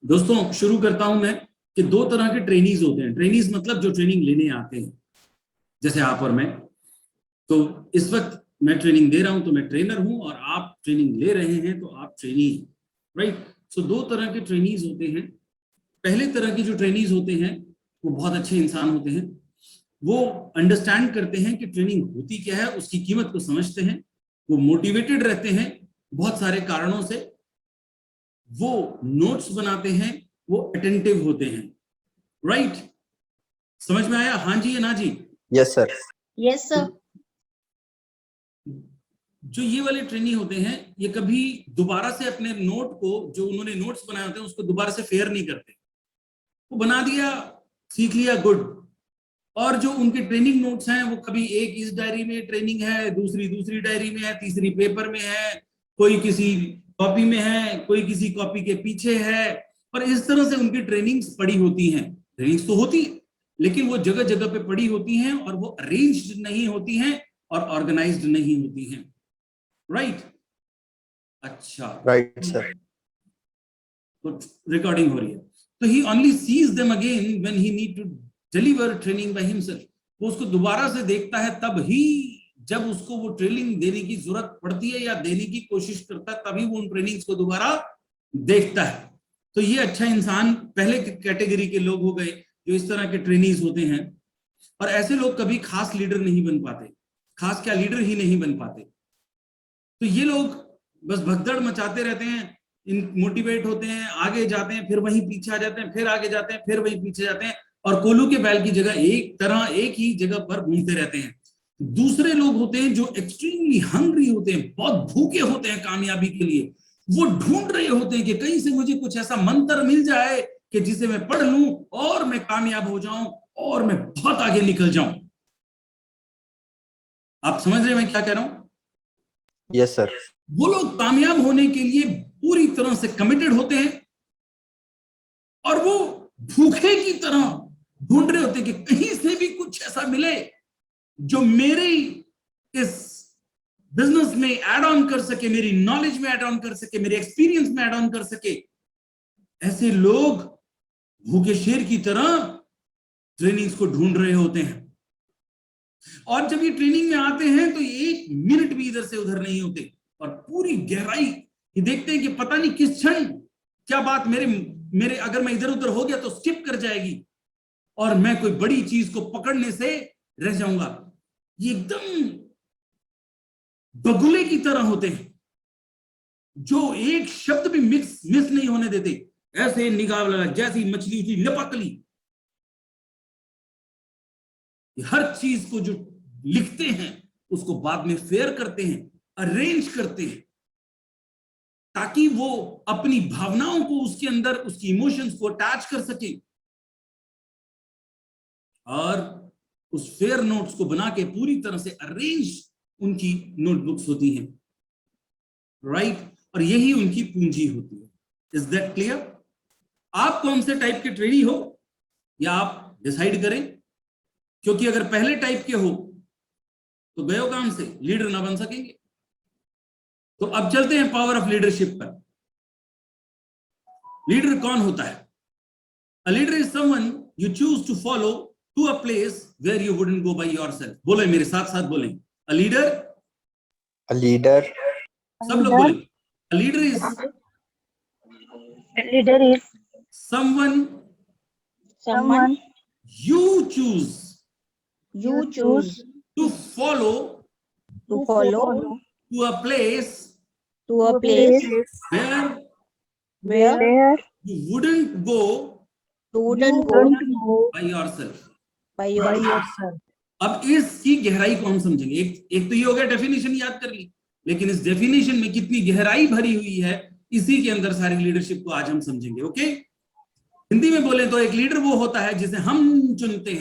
दोस्तों शुरू करता हूं मैं कि दो तरह के ट्रेनीज होते हैं। ट्रेनीज मतलब जो ट्रेनिंग लेने आते हैं, जैसे आप और मैं। तो इस वक्त मैं ट्रेनिंग दे रहा हूं तो मैं ट्रेनर हूं, और आप ट्रेनिंग ले रहे हैं तो आप ट्रेनी हैं, राइट। सो दो तरह के ट्रेनीज होते हैं। पहले तरह की जो ट्रेनीज होते हैं वो बहुत अच्छे इंसान होते हैं। वो अंडरस्टैंड करते हैं कि ट्रेनिंग होती क्या है, उसकी कीमत को समझते हैं। वो मोटिवेटेड रहते हैं बहुत सारे कारणों से। वो नोट्स बनाते हैं, वो अटेंटिव होते हैं, राइट। समझ में आया? हाँ जी या ना जी? Yes sir. Yes sir. जो ये वाले ट्रेनी होते हैं ये कभी दोबारा से अपने नोट को, जो उन्होंने नोट्स बनाए होते हैं, उसको दोबारा से फेयर नहीं करते। वो बना दिया, सीख लिया, गुड। और जो उनके ट्रेनिंग नोट्स हैं वो कभी एक इस डायरी में ट्रेनिंग है, दूसरी दूसरी डायरी में है, तीसरी पेपर में है, कोई किसी कॉपी में है, कोई किसी कॉपी के पीछे है। और इस तरह से उनकी ट्रेनिंग्स पड़ी होती हैं। ट्रेनिंग्स तो होती है लेकिन वो जगह जगह पे पड़ी होती हैं, और वो अरेंज्ड नहीं होती हैं और ऑर्गेनाइज्ड नहीं होती हैं, राइट। अच्छा, राइट सर। तो रिकॉर्डिंग हो रही है। तो he only sees them again when he need to deliver training by himself. वो उसको दोबारा से देखता है तब ही, जब उसको वो ट्रेनिंग देने की जरूरत पड़ती है या देने की कोशिश करता है, तभी वो उन ट्रेनिंग्स को दोबारा देखता है। तो ये अच्छा इंसान पहले कैटेगरी के लोग हो गए जो इस तरह के ट्रेनीज होते हैं। और ऐसे लोग कभी खास लीडर नहीं बन पाते, खास क्या लीडर ही नहीं बन पाते। तो ये लोग बस भगदड़ मचाते रहते हैं, मोटिवेट होते हैं, आगे जाते हैं, फिर वहीं पीछे आ जाते हैं, फिर आगे जाते हैं, फिर वहीं पीछे जाते हैं, और कोल्हू के बैल की जगह एक ही जगह पर घूमते रहते हैं। दूसरे लोग होते हैं जो एक्सट्रीमली हंग्री होते हैं, बहुत भूखे होते हैं कामयाबी के लिए। वो ढूंढ रहे होते हैं कि कहीं से मुझे कुछ ऐसा मंत्र मिल जाए कि जिसे मैं पढ़ लूं और मैं कामयाब हो जाऊं और मैं बहुत आगे निकल जाऊं। आप समझ रहे हैं मैं क्या कह रहा हूं? Yes sir. वो लोग कामयाब होने के लिए पूरी तरह से कमिटेड होते हैं, और वो भूखे की तरह ढूंढ रहे होते हैं कि कहीं से भी कुछ ऐसा मिले जो मेरे इस बिजनेस में ऐड ऑन कर सके, मेरी नॉलेज में ऐड ऑन कर सके, मेरे एक्सपीरियंस में ऐड ऑन कर सके। ऐसे लोग भूखे शेर की तरह ट्रेनिंग्स को ढूंढ रहे होते हैं। और जब ये ट्रेनिंग में आते हैं तो एक मिनट भी इधर से उधर नहीं होते, और पूरी गहराई ये देखते हैं कि पता नहीं किस क्षण क्या बात मेरे अगर मैं इधर उधर हो गया तो स्किप कर जाएगी और मैं कोई बड़ी चीज को पकड़ने से रह जाऊंगा। ये एकदम बगुले की तरह होते हैं जो एक शब्द भी मिस नहीं होने देते। ऐसे निगाह लगा जैसी मछली थी लपक ली। हर चीज को जो लिखते हैं उसको बाद में फेयर करते हैं, अरेंज करते हैं, ताकि वो अपनी भावनाओं को उसके अंदर, उसकी इमोशंस को अटैच कर सके, और उस फेयर नोट्स को बना के पूरी तरह से अरेंज उनकी नोटबुक्स होती हैं, राइट। और यही उनकी पूंजी होती है। Is that clear? आप कौन से टाइप के ट्रेनी हो या आप डिसाइड करें, क्योंकि अगर पहले टाइप के हो तो गयो काम से, लीडर ना बन सकेंगे। तो अब चलते हैं पावर ऑफ लीडरशिप पर। लीडर कौन होता है? A leader is someone you choose to follow to a place where you wouldn't go by yourself. बोले मेरे साथ साथ बोले, अ लीडर। A leader. सब लोग बोले, अ leader is someone you choose to follow to a place where you wouldn't go by yourself. अब इसकी गहराई को हम समझेंगे। एक तो ये हो गया, डेफिनेशन याद कर ली, लेकिन इस डेफिनेशन में कितनी गहराई भरी हुई है, इसी के अंदर सारी लीडरशिप को आज हम समझेंगे। ओके, हिंदी में बोले तो एक लीडर वो होता है जिसे हम चुनते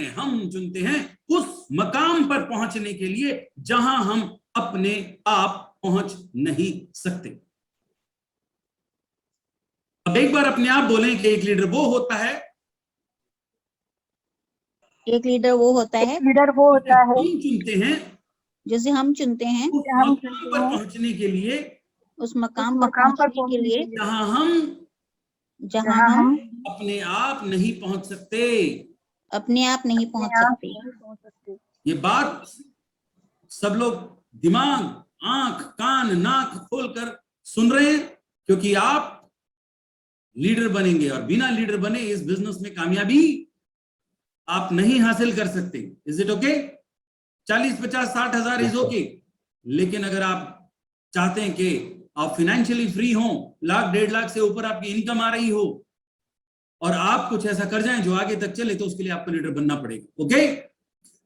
हैं उस मकाम पर पहुंचने के लिए जहां हम अपने आप पहुंच नहीं सकते। अब एक बार अपने आप बोलें कि एक लीडर वो होता है हम चुनते हैं, जैसे हम चुनते हैं उस मकाम पर पहुंचने के लिए उस मकाम पर पहुंचने के लिए जहां हम जहाँ हम अपने आप नहीं पहुंच सकते। अपने आप नहीं पहुंच सकते। ये बात सब लोग दिमाग, आंख, कान, नाक खोलकर सुन रहे हैं, क्योंकि आप लीडर बनेंगे और बिना लीडर बने इस बिजनेस में कामयाबी आप नहीं हासिल कर सकते। Is it okay? 40, 50, 60 हजार इज ओके, लेकिन अगर आप चाहते हैं कि आप फाइनेंशियली फ्री हो, लाख 1.5 लाख से ऊपर आपकी इनकम आ रही हो और आप कुछ ऐसा कर जाएं जो आगे तक चले, तो उसके लिए आपको लीडर बनना पड़ेगा। ओके?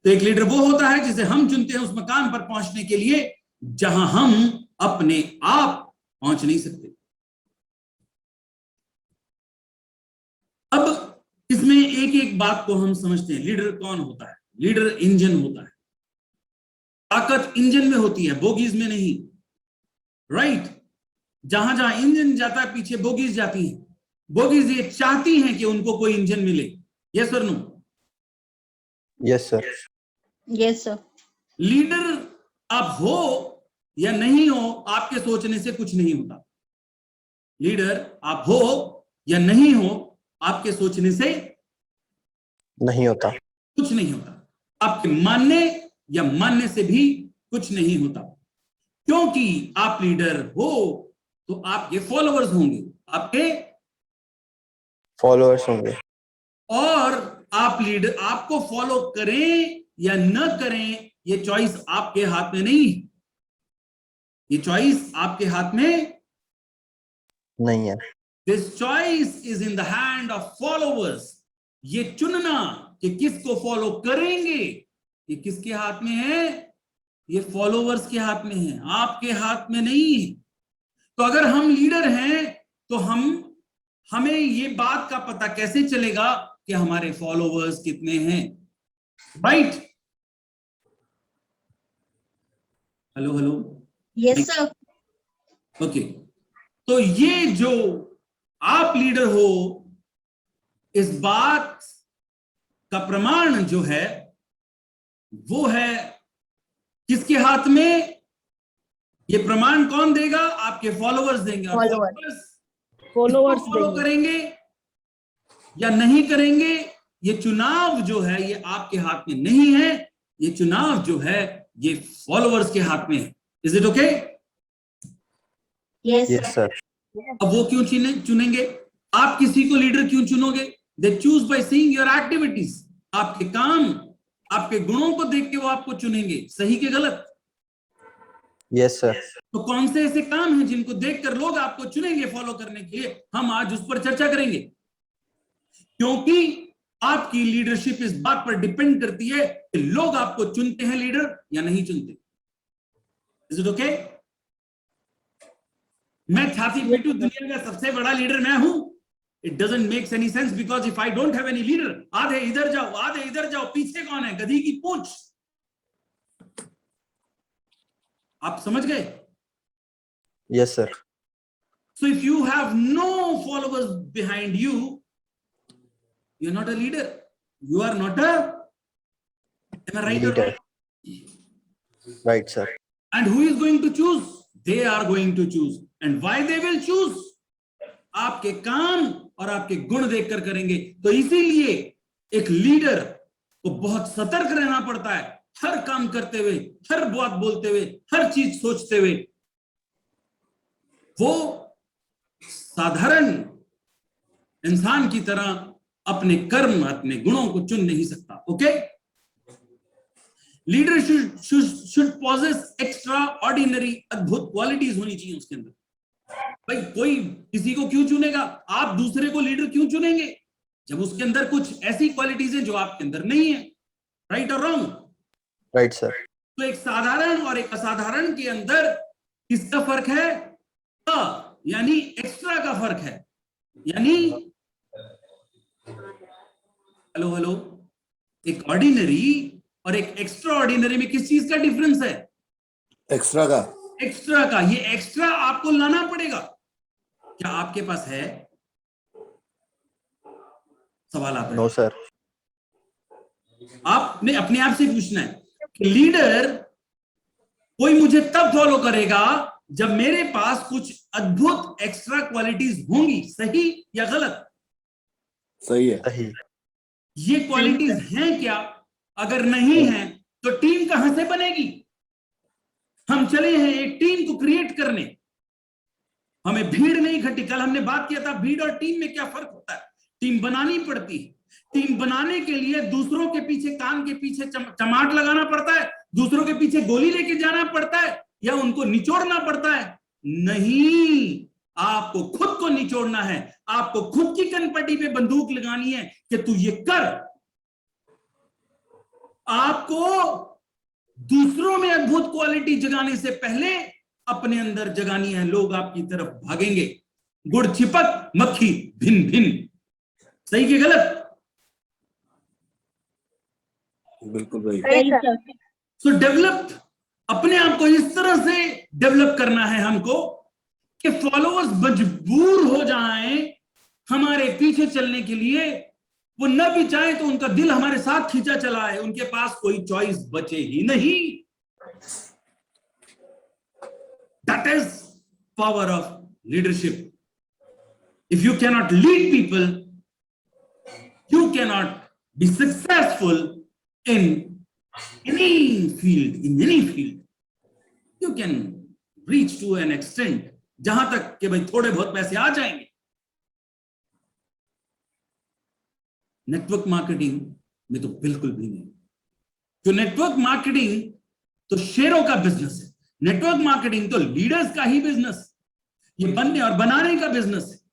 तो एक लीडर वो होता है जिसे हम चुनते हैं उस मकाम पर पहुंचने के लिए जहां हम अपने आप पहुंच नहीं सकते। अब इसमें एक एक बात को हम समझते हैं। लीडर कौन होता है? लीडर इंजन होता है। ताकत इंजन में होती है, बोगीज में नहीं। राइट? जहां जहां इंजन जाता है पीछे बोगीज जाती हैं। बोगीज ये चाहती हैं कि उनको कोई इंजन मिले। यस और no? Yes sir. Yes sir. Leader आप हो या नहीं हो, आपके सोचने से कुछ नहीं होता। लीडर आप हो या नहीं हो, आपके सोचने से नहीं होता। कुछ नहीं होता। आपके मानने या मानने से भी कुछ नहीं होता, क्योंकि आप लीडर हो तो आपके फॉलोअर्स होंगे, आपके फॉलोअर्स होंगे। और आप लीडर आपको फॉलो करें या न करें, ये चॉइस आपके हाथ में नहीं है। ये चॉइस आपके हाथ में नहीं है। This choice is in the hand of followers. ये चुनना कि किसको फॉलो करेंगे, ये किसके हाथ में है? ये फॉलोअर्स के हाथ में है, आपके हाथ में नहीं है। तो अगर हम लीडर हैं तो हमें ये बात का पता कैसे चलेगा कि हमारे फॉलोअर्स कितने हैं? Right? Hello hello. Yes sir. Okay, तो ये जो आप लीडर हो, इस बात का प्रमाण जो है वो है किसके हाथ में? ये प्रमाण कौन देगा? आपके फॉलोअर्स देंगे। फॉलोअर्स फॉलो करेंगे या नहीं करेंगे, ये चुनाव जो है ये आपके हाथ में नहीं है। ये चुनाव जो है ये फॉलोअर्स के हाथ में है। Is it okay? Yes yes sir. अब वो क्यों चुनेंगे? आप किसी को लीडर क्यों चुनोगे? They choose by seeing your activities. आपके काम, आपके गुणों को देख के वो आपको चुनेंगे, सही के गलत? Yes sir. तो कौन से ऐसे काम हैं जिनको देखकर लोग आपको चुनेंगे फॉलो करने के लिए? हम आज उस पर चर्चा करेंगे, क्योंकि आपकी लीडरशिप इस बात पर डिपेंड करती है कि लोग आपको चुनते हैं लीडर या नहीं चुनते। Is it okay? मैं छाती पीटू दुनिया का सबसे बड़ा लीडर मैं हूं, it doesn't make any sense, because if I don't have any leader, आधे इधर जाओ आधे इधर जाओ, पीछे कौन है? गधी की पूंछ। आप समझ गए? Yes sir. So if you have no followers behind you, you're not a leader. You are not a, am I right or Leader. wrong? Right sir. And who is going to choose? They are going to choose. And why they will choose? आपके काम और आपके गुण देखकर करेंगे। तो इसीलिए एक लीडर को बहुत सतर्क रहना पड़ता है, हर काम करते हुए, हर बात बोलते हुए, हर चीज सोचते हुए। वो साधारण इंसान की तरह अपने कर्म, अपने गुणों को चुन नहीं सकता। Okay? Leader should possess extraordinary, अद्भुत क्वालिटीज होनी चाहिए उसके अंदर। भाई कोई किसी को क्यों चुनेगा? आप दूसरे को लीडर क्यों चुनेंगे जब उसके अंदर कुछ ऐसी क्वालिटीज हैं जो आपके अंदर नहीं है? राइट और रॉन्ग? Right sir. तो एक साधारण और एक असाधारण के अंदर किसका फर्क है? यानी एक्स्ट्रा का फर्क है। यानी हेलो हेलो, एक ऑर्डिनरी और एक एक्स्ट्रा ऑर्डिनरी में किस चीज का डिफरेंस है? एक्स्ट्रा का। एक्स्ट्रा का। ये एक्स्ट्रा आपको लाना पड़ेगा। क्या आपके पास है? सवाल आता है। No sir. आपने अपने आप से पूछना है कि लीडर कोई मुझे तब फॉलो करेगा जब मेरे पास कुछ अद्भुत एक्स्ट्रा क्वालिटीज होंगी, सही या गलत? सही है। सही। ये क्वालिटीज हैं क्या? अगर नहीं है तो टीम कहां से बनेगी? हम चले हैं एक टीम को क्रिएट करने, हमें भीड़ नहीं इकट्ठी। कल हमने बात किया था भीड़ और टीम में क्या फर्क होता है। टीम बनानी पड़ती है, टीम बनाने के लिए दूसरों के पीछे, कान के पीछे चमाट लगाना पड़ता है, दूसरों के पीछे गोली लेके जाना पड़ता है, या उनको निचोड़ना पड़ता है? नहीं, आपको खुद को निचोड़ना है, आपको खुद की कनपट्टी पे बंदूक लगानी है कि तू ये कर। आपको दूसरों में अद्भुत क्वालिटी जगाने से पहले अपने अंदर जगानी है। लोग आपकी तरफ भागेंगे। गुड़ चिपक, मक्खी भिन भिन। सही कि गलत? बिल्कुल भाई। सो डेवलप, अपने आप को इस तरह से डेवलप करना है हमको कि फॉलोअर्स मजबूर हो जाएं हमारे पीछे चलने के लिए। वो न भी चाहे तो उनका दिल हमारे साथ खींचा चला है, उनके पास कोई चॉइस बचे ही नहीं। That is power of leadership. If you cannot lead people, you cannot be successful in any field. In any field you can reach to an extent जहां तक कि भाई थोड़े बहुत पैसे आ जाएंगे। नेटवर्क मार्केटिंग में तो बिल्कुल भी नहीं। जो नेटवर्क मार्केटिंग तो शेयरों का बिजनेस है, नेटवर्क मार्केटिंग तो लीडर्स का ही बिजनेस, ये बनने और बनाने का बिजनेस है।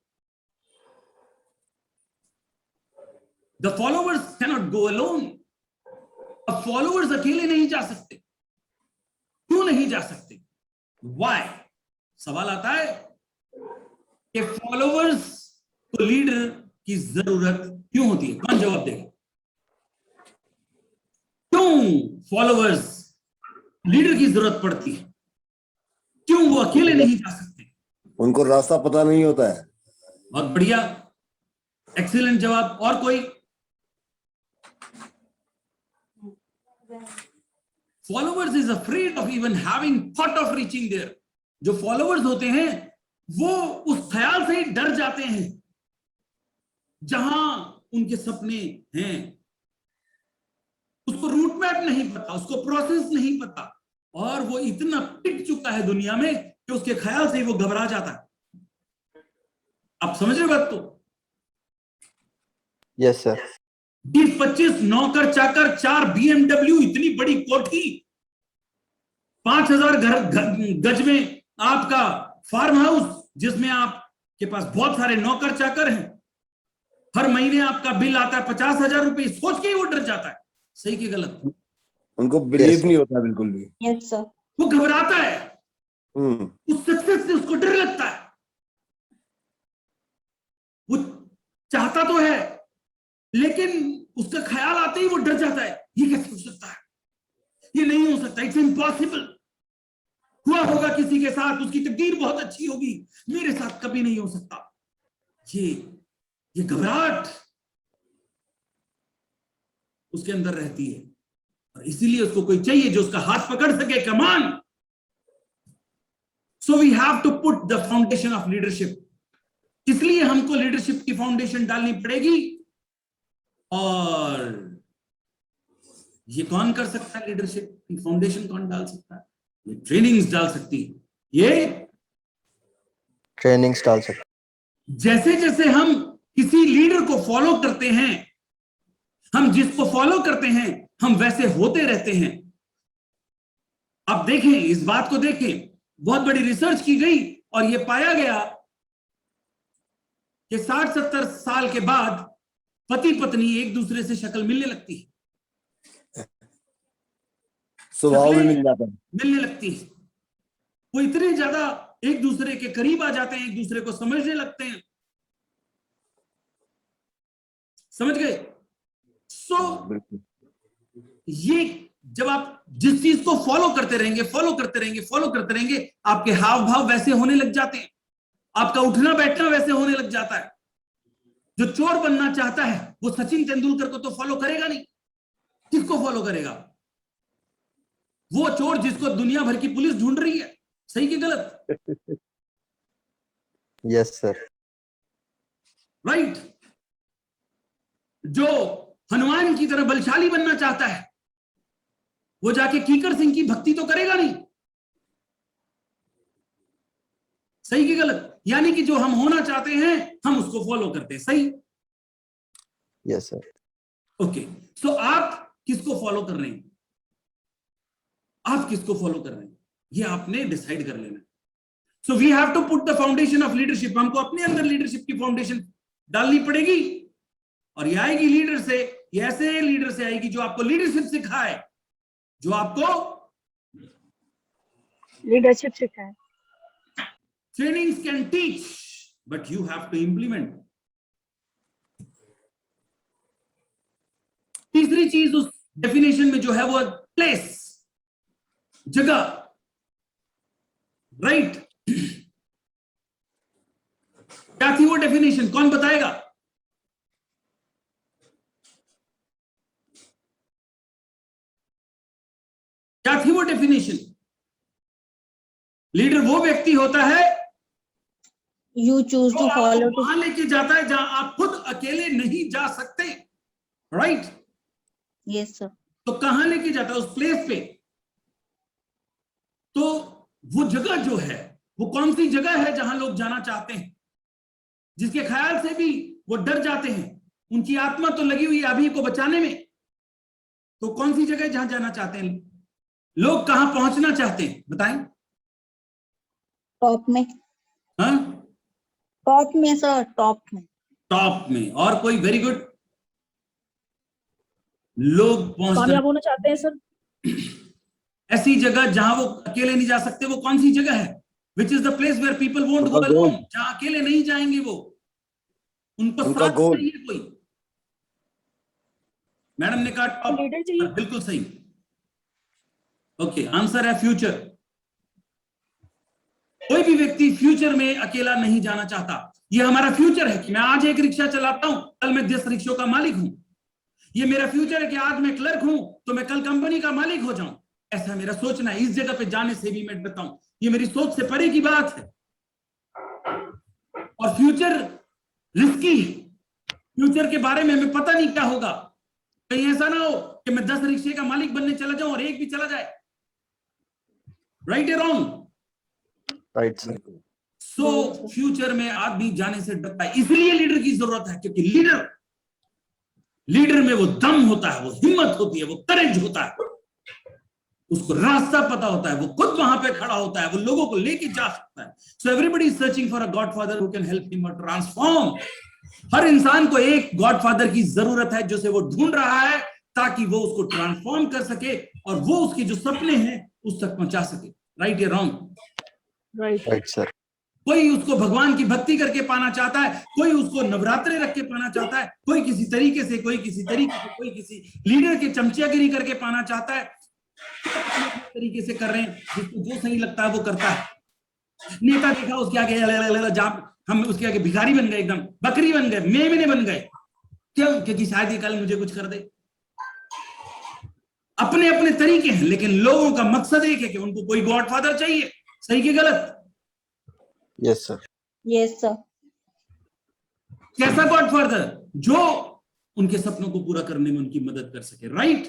The followers cannot go alone. अब फॉलोअर्स अकेले नहीं जा सकते। क्यों नहीं जा सकते? Why? सवाल आता है कि फॉलोअर्स को लीडर की जरूरत क्यों होती है? कौन जवाब देगा? क्यों फॉलोअर्स लीडर की जरूरत पड़ती है? क्यों वो अकेले नहीं जा सकते? उनको रास्ता पता नहीं होता है। बहुत बढ़िया, एक्सीलेंट जवाब। और कोई? Followers is afraid of even having thought of reaching there. जो फॉलोअर्स होते हैं वो उस ख्याल से ही डर जाते हैं जहां उनके सपने हैं। उसको रूट मैप नहीं पता, उसको प्रोसेस नहीं पता, और वो इतना टिक चुका है दुनिया में कि उसके ख्याल से ही वो घबरा जाता है। आप समझ रहे बात? तो यस सर। 20-25 नौकर चाकर, 4 BMW, इतनी बड़ी कोठी, 5000 गज में आपका फार्म हाउस जिसमें आपके पास बहुत सारे नौकर चाकर हैं, हर महीने आपका बिल आता है 50,000 रुपए। सोच के ही वो डर जाता है। सही कि गलत? उनको बिलीव नहीं होता बिल्कुल भी। Yes sir. वो घबराता है, उस सक्सेस से उसको डर लगता है। वो चाहता तो है लेकिन उसका ख्याल आते ही वो डर जाता है। ये कैसे हो सकता है? ये नहीं हो सकता, इट्स इम्पॉसिबल। हुआ होगा किसी के साथ, उसकी तकदीर बहुत अच्छी होगी, मेरे साथ कभी नहीं हो सकता। ये घबराहट उसके अंदर रहती है, और इसीलिए उसको कोई चाहिए जो उसका हाथ पकड़ सके। कमान। So we have to put the foundation of leadership. इसलिए हमको लीडरशिप की फाउंडेशन डालनी पड़ेगी। और ये कौन कर सकता है? लीडरशिप की फाउंडेशन कौन डाल सकता है? ये ट्रेनिंग्स डाल सकती है। ये ट्रेनिंग्स डाल सकते। जैसे जैसे हम किसी लीडर को फॉलो करते हैं, हम जिसको फॉलो करते हैं हम वैसे होते रहते हैं। अब देखें, इस बात को देखें, बहुत बड़ी रिसर्च की गई और यह पाया गया कि 60-70 साल के बाद पति पत्नी एक दूसरे से शक्ल मिलने लगती है, स्वभाव भी मिल जाता है, मिलने लगती है। वो इतने ज्यादा एक दूसरे के करीब आ जाते हैं, एक दूसरे को समझने लगते हैं। समझ गए? ये जब आप जिस चीज को फॉलो करते रहेंगे, आपके हाव भाव वैसे होने लग जाते हैं, आपका उठना बैठना वैसे होने लग जाता है। जो चोर बनना चाहता है वो सचिन तेंदुलकर को तो फॉलो करेगा नहीं। किसको फॉलो करेगा? वो चोर जिसको दुनिया भर की पुलिस ढूंढ रही है। सही कि गलत? Yes, sir. राइट? जो हनुमान की तरह बलशाली बनना चाहता है वो जाके कीकर सिंह की भक्ति तो करेगा नहीं। सही कि गलत? यानी कि जो हम होना चाहते हैं हम उसको फॉलो करते हैं। सही? Yes, sir. ओके, सो आप किसको फॉलो कर रहे हैं? आप किसको फॉलो कर रहे हैं ये आपने डिसाइड कर लेना। So we have to put the foundation of leadership. हमको अपने अंदर लीडरशिप की फाउंडेशन डालनी पड़ेगी और ये आएगी लीडर से। ये ऐसे लीडर से आएगी जो आपको लीडरशिप सिखाए, जो आपको लीडरशिप सिखाए। trainings can teach but you have to implement। तीसरी चीज उस डेफिनेशन में जो है वो प्लेस, जगह। राइट? क्या थी वो डेफिनेशन? कौन बताएगा? क्या थी वो डेफिनेशन? लीडर वो व्यक्ति होता है You choose जो to आपको follow to वहां लेके जाता है जहां आप खुद अकेले नहीं जा सकते। राइट? yes sir तो कहां लेके जाता है? उस प्लेस पे। तो वो जगह जो है वो कौन सी जगह है जहां लोग जाना चाहते हैं, जिसके ख्याल से भी वो डर जाते हैं? उनकी आत्मा तो लगी हुई है अभी को बचाने में। तो कौन सी जगह जहां जाना चाहते हैं लोग? कहां पहुंचना चाहते हैं? बताएं। टॉप में। हाँ, टॉप में सर, टॉप में। टॉप में। और कोई? Very good. लोग पहुंचना कामयाब होना चाहते हैं सर। ऐसी जगह जहां वो अकेले नहीं जा सकते। वो कौन सी जगह है? Which is the place where people won't go alone. जहां अकेले नहीं जाएंगे वो, उनको उनका साथ गोल। चाहिए कोई। मैडम ने कहा टॉप। लीडर चाहिए। बिल्कुल सही। ओके, आंसर है फ्यूचर। कोई भी व्यक्ति फ्यूचर में अकेला नहीं जाना चाहता। ये हमारा फ्यूचर है कि मैं आज एक रिक्शा चलाता हूं, कल मैं 10 रिक्शों का मालिक हूं। ये मेरा फ्यूचर है कि आज मैं क्लर्क हूं तो मैं कल कंपनी का मालिक हो जाऊं। ऐसा मेरा सोचना है। इस जगह पे जाने से भी मैं बताऊं, ये मेरी सोच से परे की बात है। और फ्यूचर रिस्की है। फ्यूचर के बारे में हमें पता नहीं क्या होगा। कहीं ऐसा ना हो कि मैं 10 रिक्शे का मालिक बनने चला जाऊं और एक भी चला जाए। राइट या wrong? Right, sir. So future में आदमी जाने से डरता है। इसलिए लीडर की जरूरत है, क्योंकि लीडर में वो दम होता है, वो हिम्मत होती है, वो करेज होता है, उसको रास्ता पता होता है, वो खुद वहां पे खड़ा होता है, वो लोगों को लेके जा सकता है। So everybody is searching for a godfather who can help him transform. हर इंसान को एक गॉडफादर की जरूरत है जिसे वो ढूंढ रहा है ताकि वो उसको ट्रांसफॉर्म कर सके और वो उसके जो सपने हैं उस तक पहुंचा सके। राइट या रॉन्ग? राइट। Right, sir. कोई उसको भगवान की भक्ति करके पाना चाहता है, कोई उसको नवरात्रे रख के पाना चाहता है, कोई किसी तरीके से, कोई किसी तरीके से, कोई किसी लीडर के चमचियागिरी करके पाना चाहता है। तरीके से कर रहे हैं, जिसको जो सही लगता है वो करता है। नेता देखा उसके आगे जब हम उसके आगे भिखारी बन गए, एकदम बकरी बन गए, मेमने बन गए। क्यों? क्योंकि शायद ये कल मुझे कुछ कर दे। अपने अपने तरीके हैं, लेकिन लोगों का मकसद एक है कि उनको कोई गॉडफादर चाहिए। सही कि गलत? Yes, sir. yes sir कैसा गॉडफादर? जो उनके सपनों को पूरा करने में उनकी मदद कर सके। राइट?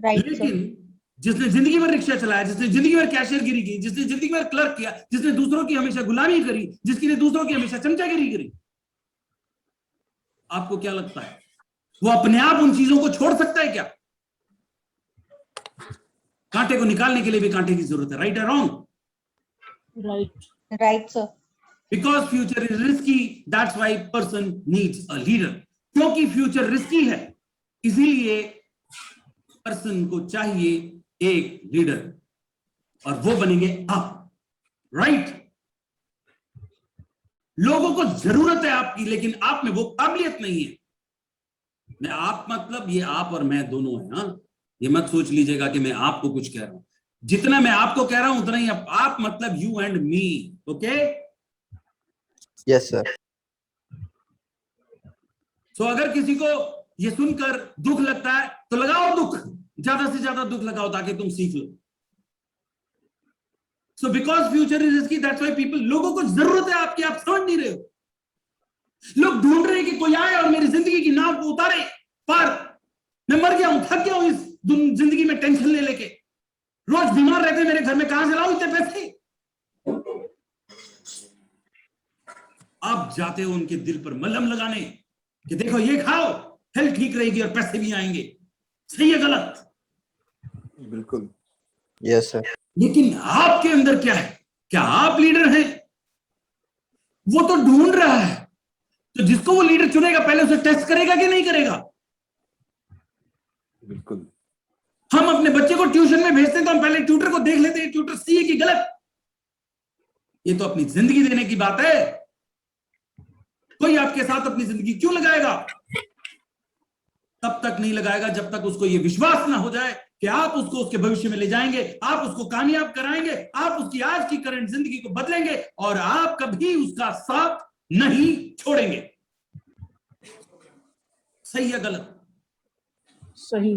right sir लेकिन जिसने जिंदगी भर रिक्शा चलाया, जिसने जिंदगी भर कैशियरगिरी की, जिसने जिंदगी भर क्लर्क किया, जिसने दूसरों की हमेशा गुलामी करी, जिसने दूसरों की हमेशा चमचागिरी करी, आपको क्या लगता है वो अपने आप उन चीजों को छोड़ सकता है क्या? कांटे को निकालने के लिए भी कांटे की जरूरत है। राइट या wrong? Right. right sir because future is risky, that's why person needs a leader. क्योंकि फ्यूचर रिस्की है, इसीलिए पर्सन को चाहिए एक लीडर, और वो बनेंगे आप। राइट? लोगों को जरूरत है आपकी, लेकिन आप में वो काबिलियत नहीं है। मैं आप मतलब ये आप और मैं दोनों है। हाँ, ये मत सोच लीजिएगा कि मैं आपको कुछ कह रहा हूं। जितना मैं आपको कह रहा हूं उतना ही आप मतलब you and me. Okay? Yes, sir. सो अगर किसी को ये सुनकर दुख लगता है तो लगाओ दुख, ज्यादा से ज्यादा दुख लगाओ ताकि तुम सीख लो। So because future is risky, that's why people, लोगों को जरूरत है आपकी, आप समझ नहीं रहे हो। लोग ढूंढ रहे हैं कि कोई आए और मेरी जिंदगी की नाव को उतारे पार। मैं मर गया हूं, थक गया हूं इस जिंदगी में टेंशन ले लेके, रोज बीमार रहते हैं मेरे घर में, कहां से लाऊं इतने पैसे? आप जाते हो उनके दिल पर मलहम लगाने कि देखो ये खाओ, हेल्थ ठीक रहेगी और पैसे भी आएंगे। सही है गलत? बिल्कुल। Yes, sir. लेकिन आपके अंदर क्या है? क्या आप लीडर हैं? वो तो ढूंढ रहा है, तो जिसको वो लीडर चुनेगा पहले उसे टेस्ट करेगा कि नहीं करेगा? बिल्कुल। हम अपने बच्चे को ट्यूशन में भेजते हैं तो हम पहले ट्यूटर को देख लेते हैं, ट्यूटर सही है कि गलत। ये तो अपनी जिंदगी देने की बात है। कोई आपके साथ अपनी जिंदगी क्यों लगाएगा? तब तक नहीं लगाएगा जब तक उसको ये विश्वास ना हो जाए कि आप उसको उसके भविष्य में ले जाएंगे, आप उसको कामयाब कराएंगे, आप उसकी आज की करंट जिंदगी को बदलेंगे और आप कभी उसका साथ नहीं छोड़ेंगे। सही है गलत? सही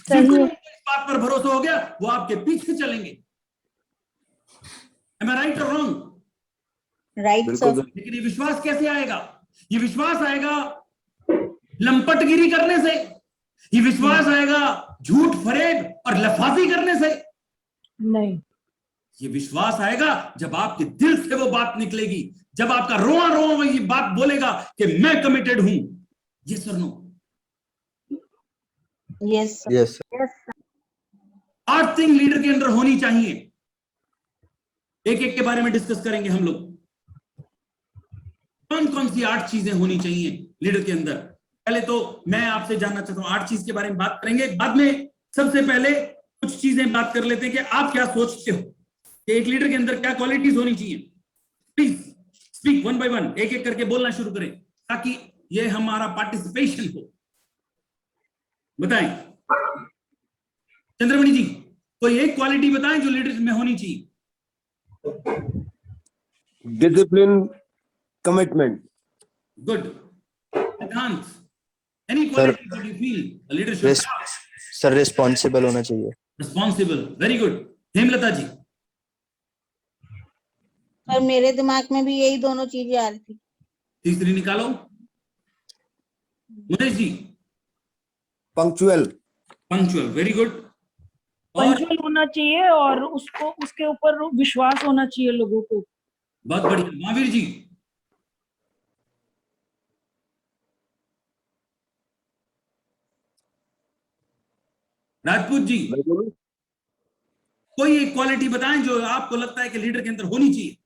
जिनको सही है। इस बात पर भरोसा हो गया वो आपके पीछे चलेंगे। Am I right or wrong? Right बिल्कुल सर। सर। लेकिन ये विश्वास कैसे आएगा? ये विश्वास आएगा लंपटगिरी करने से, ये विश्वास आएगा झूठ फरेब और लफाजी करने से। नहीं, ये विश्वास आएगा जब आपके दिल से वो बात निकलेगी, जब आपका रोआ रोआ ये बात बोलेगा कि मैं कमिटेड हूं। ये sir no? Yes sir. Yes, sir. 8 thing leader के अंदर होनी चाहिए, एक एक के बारे में डिस्कस करेंगे हम लोग। कौन कौन सी 8 चीजें होनी चाहिए लीडर के अंदर? पहले तो मैं आपसे जानना चाहता हूं, 8 चीज के बारे में बात करेंगे, बाद में सबसे पहले कुछ चीजें बात कर लेते हैं कि आप क्या सोचते हो कि एक लीडर के अंदर क्या क्वालिटीज होनी चाहिए। Please speak one by one, एक एक करके बोलना शुरू करें ताकि ये हमारा पार्टिसिपेशन हो। बताएं चंद्रमणि जी, कोई एक क्वालिटी बताएं जो लीडर में होनी चाहिए। Discipline, commitment. गुड। सिद्धांत, any quality that you feel a leader should Res- sir, responsible होना चाहिए. Responsible. Very good. Hemlata ji? और मेरे दिमाग में भी यही दोनों चीजें आ रही थी। तीसरी निकालो। मुनेश जी? पंक्चुअल। पंक्चुअल। Very good. और पंचुअल होना चाहिए और उसको उसके ऊपर विश्वास होना चाहिए लोगों को। बहुत बढ़िया। महावीर जी? राजपूत जी? कोई एक क्वालिटी बताएं जो आपको लगता है कि लीडर के अंदर होनी चाहिए।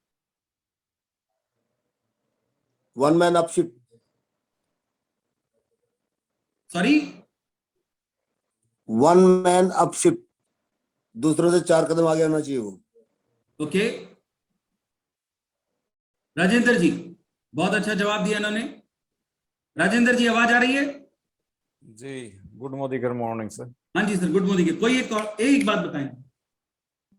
One upmanship. Sorry? One upmanship, दूसरों से 4 कदम आगे होना चाहिए वो। ओके। राजेंद्र जी? बहुत अच्छा जवाब दिया इन्होंने। राजेंद्र जी आवाज आ रही है? जी, गुड मॉर्निंग सर। हाँ जी सर, गुड मॉर्निंग। कोई एक बात बताएं।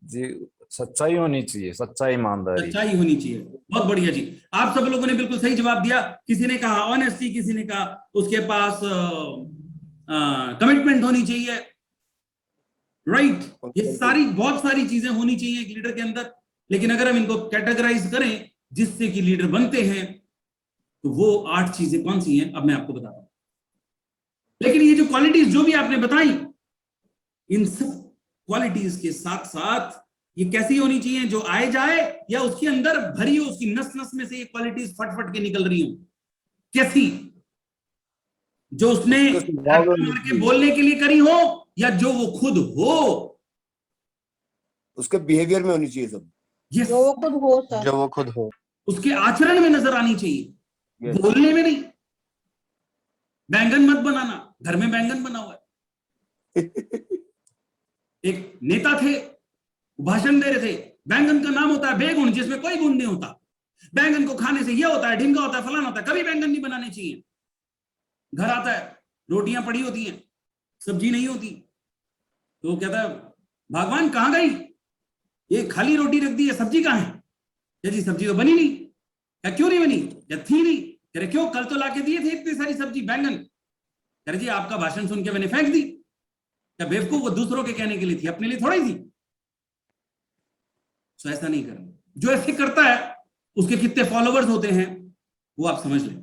जी, सच्चाई होनी चाहिए, सच्चाई, ईमानदारी। सच्चाई होनी चाहिए। बहुत बढ़िया जी, आप सब लोगों ने बिल्कुल सही जवाब दिया। किसी ने कहा ऑनेस्टी, किसी ने कहा उसके पास कमिटमेंट होनी चाहिए। राइट। ये सारी बहुत सारी चीजें होनी चाहिए एक लीडर के अंदर। लेकिन अगर हम इनको कैटेगराइज करें जिससे कि लीडर बनते हैं तो वो 8 चीजें कौन सी हैं अब मैं आपको बताता हूं। लेकिन ये जो क्वालिटीज जो भी आपने बताई, इन सब क्वालिटीज के साथ साथ ये कैसी होनी चाहिए जो आए जाए या उसके अंदर भरी हो, उसकी नस नस में से ये क्वालिटीज फट फट के निकल रही हो। कैसी? जो उसने मार के बोलने के लिए करी हो या जो वो खुद हो। उसके बिहेवियर में होनी चाहिए सब। यस, जो वो खुद हो सर। जो वो खुद हो. उसके आचरण में नजर आनी चाहिए, Yes. बोलने में नहीं। बैंगन मत बनाना, घर में बैंगन बना हुआ है। एक नेता थे, भाषण दे रहे थे, बैंगन का नाम होता है बेगुण, जिसमें कोई गुण नहीं होता। बैंगन को खाने से यह होता है, ढिंगा होता है, फलाना होता है। कभी बैंगन नहीं बनाने चाहिए। घर आता है, रोटियां पड़ी होती हैं, सब्जी नहीं होती, तो वो कहता है भगवान कहां गई, ये खाली रोटी रख दी है, सब्जी कहां है? क्या जी सब्जी तो बनी नहीं। क्या क्यों नहीं बनी? या थी नहीं। कह रहे क्यों, कल तो लाके दिए थे इतनी सारी सब्जी बैंगन। कह रहे जी आपका भाषण सुन के मैंने फेंक दी। क्या बेवकूफ, वो दूसरों के कहने के लिए थी, अपने लिए थोड़ी थी। सो ऐसा नहीं करना। जो ऐसे करता है उसके कितने फॉलोवर्स होते हैं वो आप समझ लें।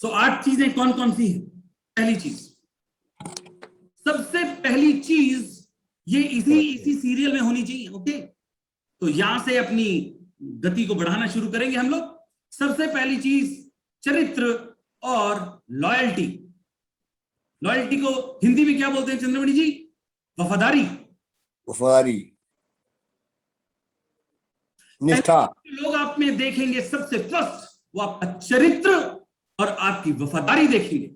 सो 8 चीजें कौन कौन सी हैं? पहली चीज, सबसे पहली चीज ये इसी सीरियल में होनी चाहिए। ओके, तो यहां से अपनी गति को बढ़ाना शुरू करेंगे हम लोग। सबसे पहली चीज चरित्र और लॉयल्टी। लॉयल्टी को हिंदी में क्या बोलते हैं चंद्रमणि जी? वफादारी। वफादारी, निष्ठा। लोग आप में देखेंगे सबसे फर्स्ट वो आपका चरित्र और आपकी वफादारी देखेंगे।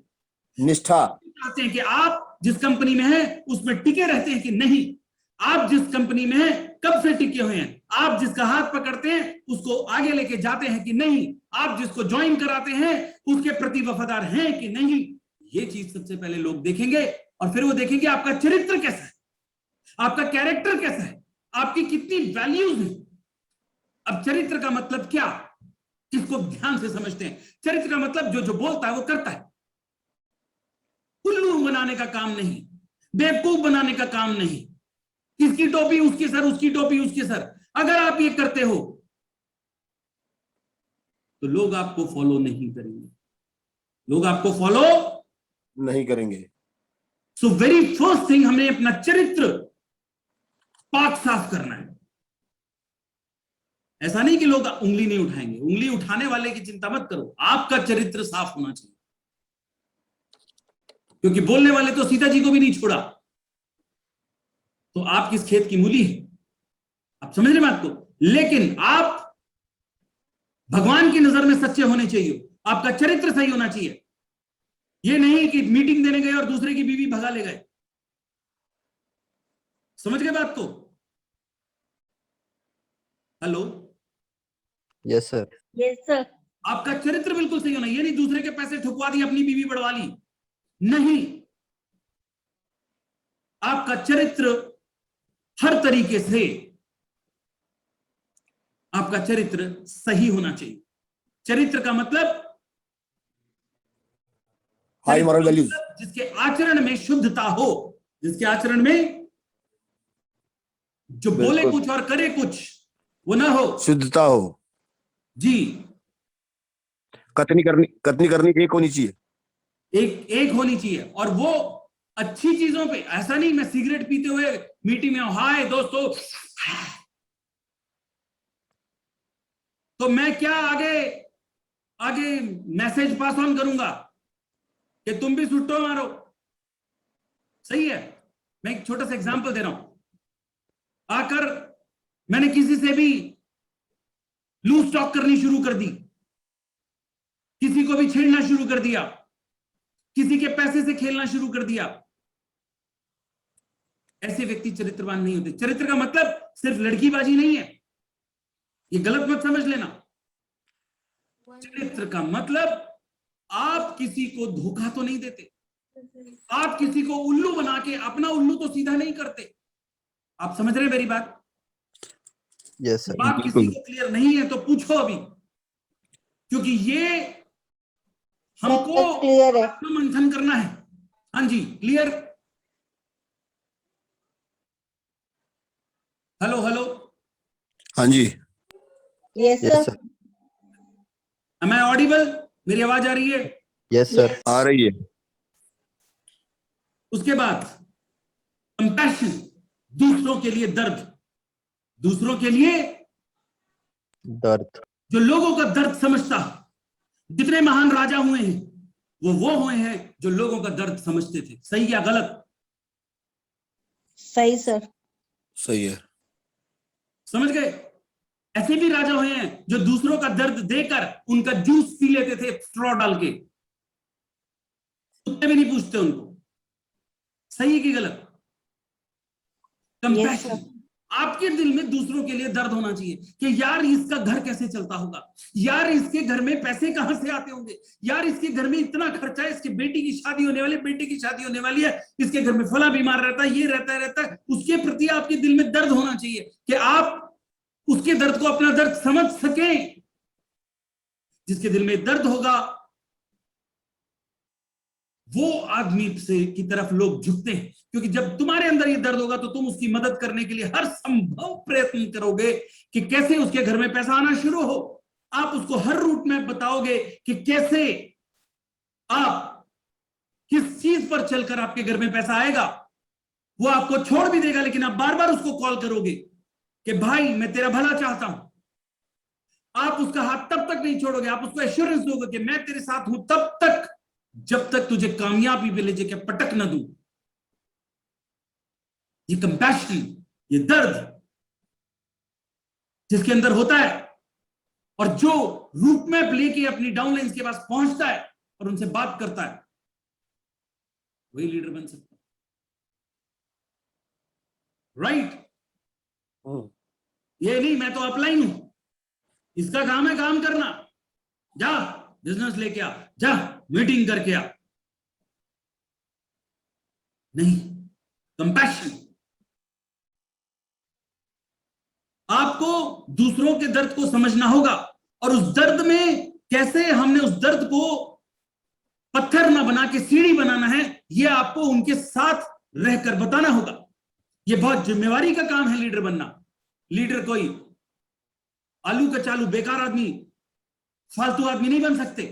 निष्ठा, चाहते हैं कि आप जिस कंपनी में हैं उसमें टिके रहते हैं कि नहीं, आप जिस कंपनी में हैं कब से टिके हुए हैं, आप जिसका हाथ पकड़ते हैं उसको आगे लेके जाते हैं कि नहीं, आप जिसको ज्वाइन कराते हैं उसके प्रति वफादार हैं कि नहीं। ये चीज सबसे पहले लोग देखेंगे और फिर वो देखेंगे आपका चरित्र कैसा है, आपका कैरेक्टर कैसा है, आपकी कितनी वैल्यूज हैं। अब चरित्र का मतलब क्या, इसको ध्यान से समझते हैं। चरित्र का मतलब जो जो बोलता है वो करता है। उल्लू बनाने का काम नहीं, बेवकूफ बनाने का काम नहीं, इसकी टोपी उसके सर, उसकी टोपी उसके सर। अगर आप ये करते हो तो लोग आपको फॉलो नहीं करेंगे, लोग आपको फॉलो नहीं करेंगे। सो वेरी फर्स्ट थिंग, हमें अपना चरित्र पाक साफ करना है। ऐसा नहीं कि लोग उंगली नहीं उठाएंगे, उंगली उठाने वाले की चिंता मत करो, आपका चरित्र साफ होना चाहिए। क्योंकि बोलने वाले तो सीता जी को भी नहीं छोड़ा, तो आप किस खेत की मूली है, आप समझ रहे बात को। लेकिन आप भगवान की नजर में सच्चे होने चाहिए, आपका चरित्र सही होना चाहिए। ये नहीं कि मीटिंग देने गए और दूसरे की बीवी भगा ले गए। समझ गए बात को? Hello, yes sir. Yes sir. आपका चरित्र बिल्कुल सही होना। ये नहीं दूसरे के पैसे ठुकवा दिए, अपनी बीवी बढ़वा ली, नहीं। आपका चरित्र हर तरीके से, आपका चरित्र सही होना चाहिए। चरित्र का मतलब हाई मॉरल वैल्यूज, जिसके आचरण में शुद्धता हो, जिसके आचरण में जो बोले बिल्कुल। कुछ और करे कुछ वो ना हो, शुद्धता हो, जी। कथनी करनी एक होनी चाहिए, एक होनी चाहिए, और वो अच्छी चीजों पे। ऐसा नहीं मैं सिगरेट पीते हुए मीटिंग में, हाय दोस्तों, तो मैं क्या आगे मैसेज पास ऑन करूंगा कि तुम भी सुट्टो मारो। सही है, मैं एक छोटा सा एग्जांपल दे रहा हूं। आकर मैंने किसी से भी लूज टॉक करनी शुरू कर दी, किसी को भी छेड़ना शुरू कर दिया, किसी के पैसे से खेलना शुरू कर दिया, ऐसे व्यक्ति चरित्रवान नहीं होते। चरित्र का मतलब सिर्फ लड़कीबाजी नहीं है, ये गलत मत समझ लेना। चरित्र का मतलब आप किसी को धोखा तो नहीं देते, आप किसी को उल्लू बना के अपना उल्लू तो सीधा नहीं करते। आप समझ रहे हैं मेरी बात? Yes sir. बात किसी को क्लियर नहीं है तो पूछो अभी, क्योंकि ये हमको क्लियर है। मंथन करना है। हाँ जी, क्लियर। हेलो हेलो, हाँ जी, yes yes sir. Sir. Am I audible? मेरी आवाज आ रही है? Yes sir. आ रही है। उसके बाद कंपैशन, दूसरों के लिए दर्द, दूसरों के लिए दर्द। जो लोगों का दर्द समझता। जितने महान राजा हुए हैं वो हुए हैं जो लोगों का दर्द समझते थे। सही या गलत? सही सर। सही है। समझ गए? ऐसे भी राजा हुए हैं जो दूसरों का दर्द देकर उनका जूस पी लेते थे स्ट्रॉ डाल के, कुत्ते भी नहीं पूछते उनको। सही है कि गलत? कंपैशन, आपके दिल में दूसरों के लिए दर्द होना चाहिए कि यार इसका घर कैसे चलता होगा, यार इसके घर में पैसे कहां से आते होंगे, यार इसके घर में इतना खर्चा है, इसकी बेटी की शादी होने वाली है, बेटे की शादी होने वाली है, इसके घर में फला बीमार रहता है, ये रहता है। उसके प्रति आपके दिल में दर्द होना चाहिए कि आप उसके दर्द को अपना दर्द समझ सकें। जिसके दिल में दर्द होगा वो आदमी से की तरफ लोग झुकते हैं, क्योंकि जब तुम्हारे अंदर ये दर्द होगा तो तुम उसकी मदद करने के लिए हर संभव प्रयत्न करोगे कि कैसे उसके घर में पैसा आना शुरू हो। आप उसको हर रूट में बताओगे कि कैसे आप किस चीज पर चलकर आपके घर में पैसा आएगा। वो आपको छोड़ भी देगा, लेकिन आप बार बार उसको कॉल करोगे कि भाई मैं तेरा भला चाहता हूं। आप उसका हाथ तब तक नहीं छोड़ोगे, आप उसको एश्योरेंस दोगे कि मैं तेरे साथ हूं तब तक, जब तक तुझे कामयाबी पे ले जाके पटक न दूं। ये कंपैशन, ये दर्द जिसके अंदर होता है, और जो रूट मैप लेके अपनी डाउनलाइंस के पास पहुंचता है और उनसे बात करता है, वही लीडर बन सकता है। राइट? ये नहीं मैं तो अपलाइन हूं, इसका काम है काम करना, जा बिजनेस लेके आ, जा मीटिंग करके आ। नहीं, कंपैशन। आपको दूसरों के दर्द को समझना होगा, और उस दर्द में कैसे हमने उस दर्द को पत्थर ना बना के सीढ़ी बनाना है, यह आपको उनके साथ रहकर बताना होगा। यह बहुत जिम्मेवारी का काम है लीडर बनना। लीडर कोई आलू का चालू बेकार आदमी, फालतू आदमी नहीं बन सकते।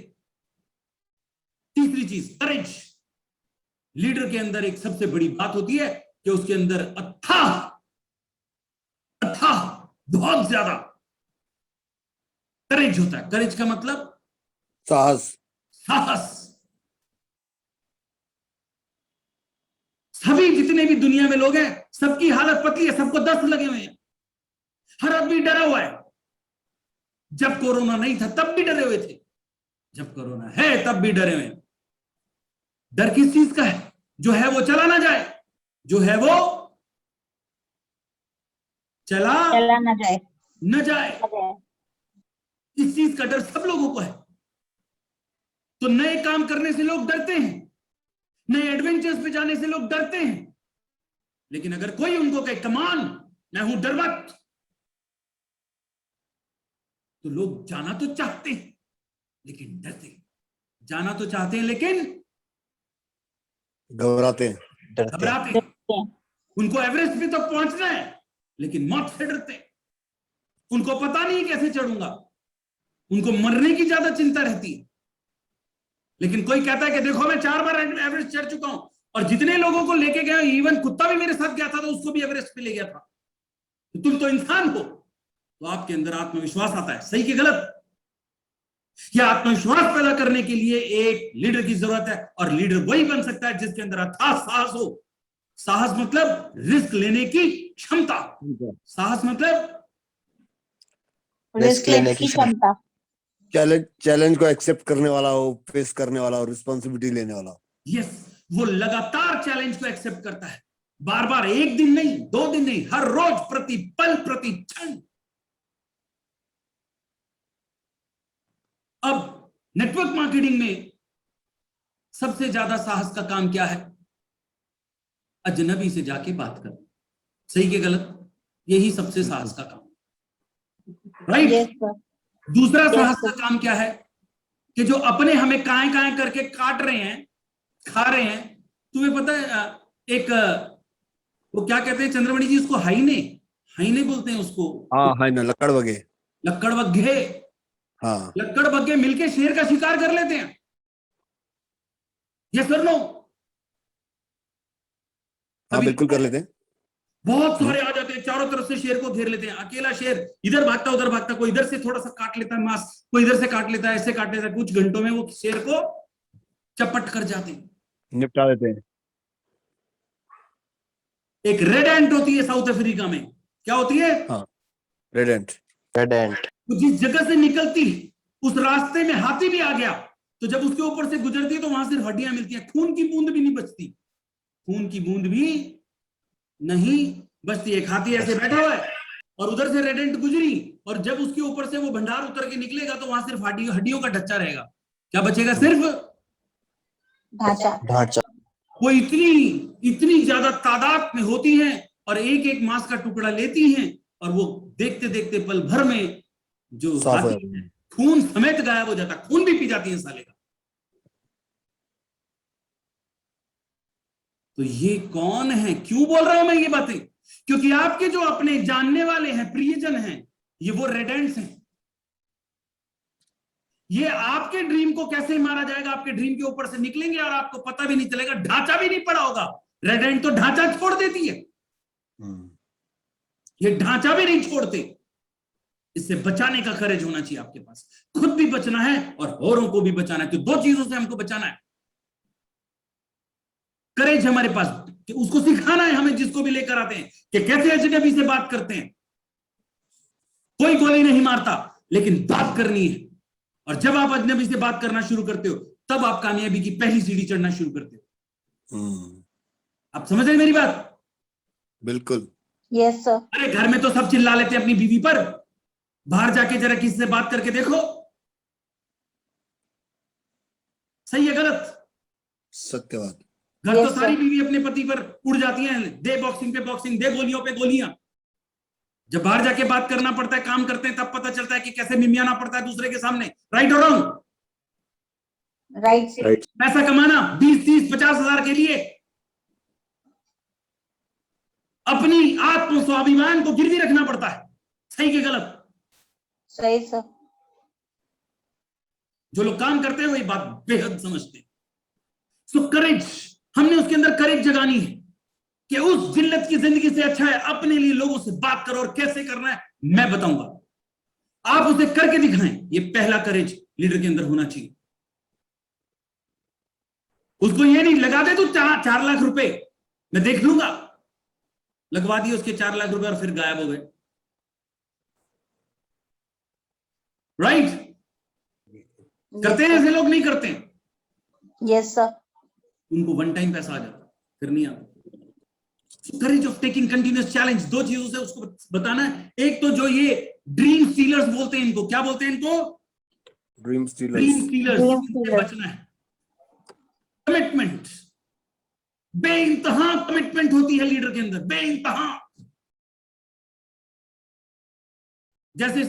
तीसरी चीज, करेज। लीडर के अंदर एक सबसे बड़ी बात होती है कि उसके अंदर अथाह बहुत ज्यादा करेज होता है। करेज का मतलब साहस। सभी जितने भी दुनिया में लोग हैं, सबकी हालत पतली है, सबको दस्त लगे हुए हैं, हर आदमी डरा हुआ है। जब कोरोना नहीं था तब भी डरे हुए थे, जब कोरोना है तब भी डरे हुए हैं। डर किस चीज का है? जो है वो चला ना जाए, जो है वो चला न जाए। इस चीज का डर सब लोगों को है। तो नए काम करने से लोग डरते हैं, नए एडवेंचर्स पे जाने से लोग डरते हैं। लेकिन अगर कोई उनको कहे कमान, मैं हूं डर मत, तो लोग जाना तो चाहते हैं लेकिन डरते हैं। जाना तो चाहते हैं लेकिन घबराते हैं। उनको एवरेस्ट पे तो पहुंचना है लेकिन मौत से डरते हैं। उनको पता नहीं कैसे चढ़ूंगा, उनको मरने की ज्यादा चिंता रहती है। लेकिन कोई कहता है कि देखो मैं 4 बार एवरेस्ट चढ़ चुका हूं, और जितने लोगों को लेके गया, इवन कुत्ता भी मेरे साथ गया था तो उसको भी एवरेस्ट पे ले गया था। तो तुम तो इंसान हो। तो आपके अंदर आत्मविश्वास आता है। सही कि गलत? यह आत्मविश्वास पैदा करने के लिए एक लीडर की जरूरत है, और लीडर वही बन सकता है जिसके अंदर अथाह साहस हो। साहस मतलब रिस्क लेने की क्षमता। साहस मतलब रिस्क लेने की क्षमता। चैलेंज को एक्सेप्ट करने वाला हो, फेस करने वाला हो, रिस्पॉन्सिबिलिटी लेने वाला हो। यस, वो लगातार चैलेंज को एक्सेप्ट करता है, बार बार, एक दिन नहीं, 2 दिन नहीं, हर रोज, प्रति पल, प्रति क्षण। अब नेटवर्क मार्केटिंग में सबसे ज्यादा साहस का काम क्या है? अजनबी से जाके बात करना। सही के गलत? यही सबसे साहस का काम, राइट? yes, दूसरा साहस का काम क्या है? कि जो अपने हमें काएं काएं करके काट रहे हैं, खा रहे हैं। तुम्हें पता है एक वो क्या कहते हैं चंद्रमणि जी उसको? हाइने बोलते हैं उसको। हाँ, है ना, लकड़बगे। हाँ, लकड़बग्गे मिलके शेर का शिकार कर लेते हैं। यस और नो? हाँ, बिल्कुल कर लेते हैं। बहुत सारे आ जाते हैं, चारों तरफ से शेर को घेर लेते हैं। अकेला शेर इधर भागता उधर भागता, कोई इधर से थोड़ा सा काट लेता है मांस, कोई इधर से काट लेता है, ऐसे काट लेता है। कुछ घंटों में वो शेर को चपट कर जाते हैं, निपटा देते हैं। एक रेड एंट होती है साउथ अफ्रीका में। क्या होती है? हाँ, रेड एंट। तो जिस जगह से निकलती उस रास्ते में हाथी भी आ गया, तो जब उसके ऊपर से गुजरती है तो वहां सिर्फ हड्डियां मिलती हैं, खून की बूंद भी नहीं बचती। खून की बूंद भी नहीं बचती। एक हाथी ऐसे बैठा हुआ है और उधर से रेड एंट गुजरी, और जब उसके ऊपर से वो भंडार उतर के निकलेगा तो वहां सिर्फ हड्डियों का ढच्चा रहेगा। क्या बचेगा? सिर्फ ढांचा। वो इतनी ज्यादा तादाद में होती हैं और एक एक मांस का टुकड़ा लेती हैं, और वो देखते देखते पल भर में जो खून समेत गायब हो जाता, खून भी पी जाती है साले का। तो ये कौन है? क्यों बोल रहा हूं मैं ये बातें? क्योंकि आपके जो अपने जानने वाले हैं, प्रियजन हैं, ये वो रेडेंट्स हैं। ये आपके ड्रीम को कैसे मारा जाएगा, आपके ड्रीम के ऊपर से निकलेंगे और आपको पता भी नहीं चलेगा, ढांचा भी नहीं पड़ा होगा। रेडेंट तो ढांचा छोड़ देती है, ये ढांचा भी नहीं छोड़ते। इससे बचाने का करेज होना चाहिए आपके पास। खुद भी बचना है और औरों को भी बचाना है। तो दो चीजों से हमको बचाना है। करेज हमारे पास, कि उसको सिखाना है हमें, जिसको भी लेकर आते हैं, कि कैसे अजनबी से बात करते हैं। कोई गोली नहीं मारता, लेकिन बात करनी है। और जब आप अजनबी से बात करना शुरू करते हो, तब आप कामयाबी की पहली सीढ़ी चढ़ना शुरू करते हो। आप समझ रहे मेरी बात? बिल्कुल। Yes sir. अरे घर में तो सब चिल्ला लेते हैं अपनी बीवी पर, बाहर जाके जरा किसी से बात करके देखो, सही है गलत? सत्य बात। घर Yes, तो सारी बीवी अपने पति पर उड़ जाती हैं, दे बॉक्सिंग पे बॉक्सिंग, दे गोलियों पे गोलियां। जब बाहर जाके बात करना पड़ता है, काम करते हैं, तब पता चलता है कि कैसे मिमियाना पड़ता है दूसरे के सामने। राइट और रॉन्ग? राइट। पैसा कमाना 20, 30, 50 हजार के लिए अपनी आत्म स्वाभिमान को गिरवी रखना पड़ता है। सही के गलत? सही सर। जो लोग काम करते हैं वो ये बात बेहद समझते हैं। सो करेज, हमने उसके अंदर करेज जगानी है कि उस जिल्लत की जिंदगी से अच्छा है अपने लिए लोगों से बात करो। और कैसे करना है मैं बताऊंगा, आप उसे करके दिखाएं। ये पहला करेज लीडर के अंदर होना चाहिए। उसको ये नहीं लगा दे तू 4 लाख रुपए, मैं देख लूंगा, लगवा दिए उसके 4 लाख रुपए और फिर गायब हो गए। राइट? करते हैं ऐसे लोग? नहीं करते हैं। Yes sir. उनको वन टाइम पैसा आ जाता, फिर नहीं आता। Courage of taking continuous challenge, दो चीजों से उसको बताना है। एक तो जो ये ड्रीम स्टीलर्स बोलते हैं, इनको क्या बोलते हैं? इनको ड्रीम स्टीलर्स। ड्रीम स्टीलर्स, इनसे बचना है। कमिटमेंट, बेइंतहा कमिटमेंट होती है लीडर के अंदर, बेइंतहा। जैसे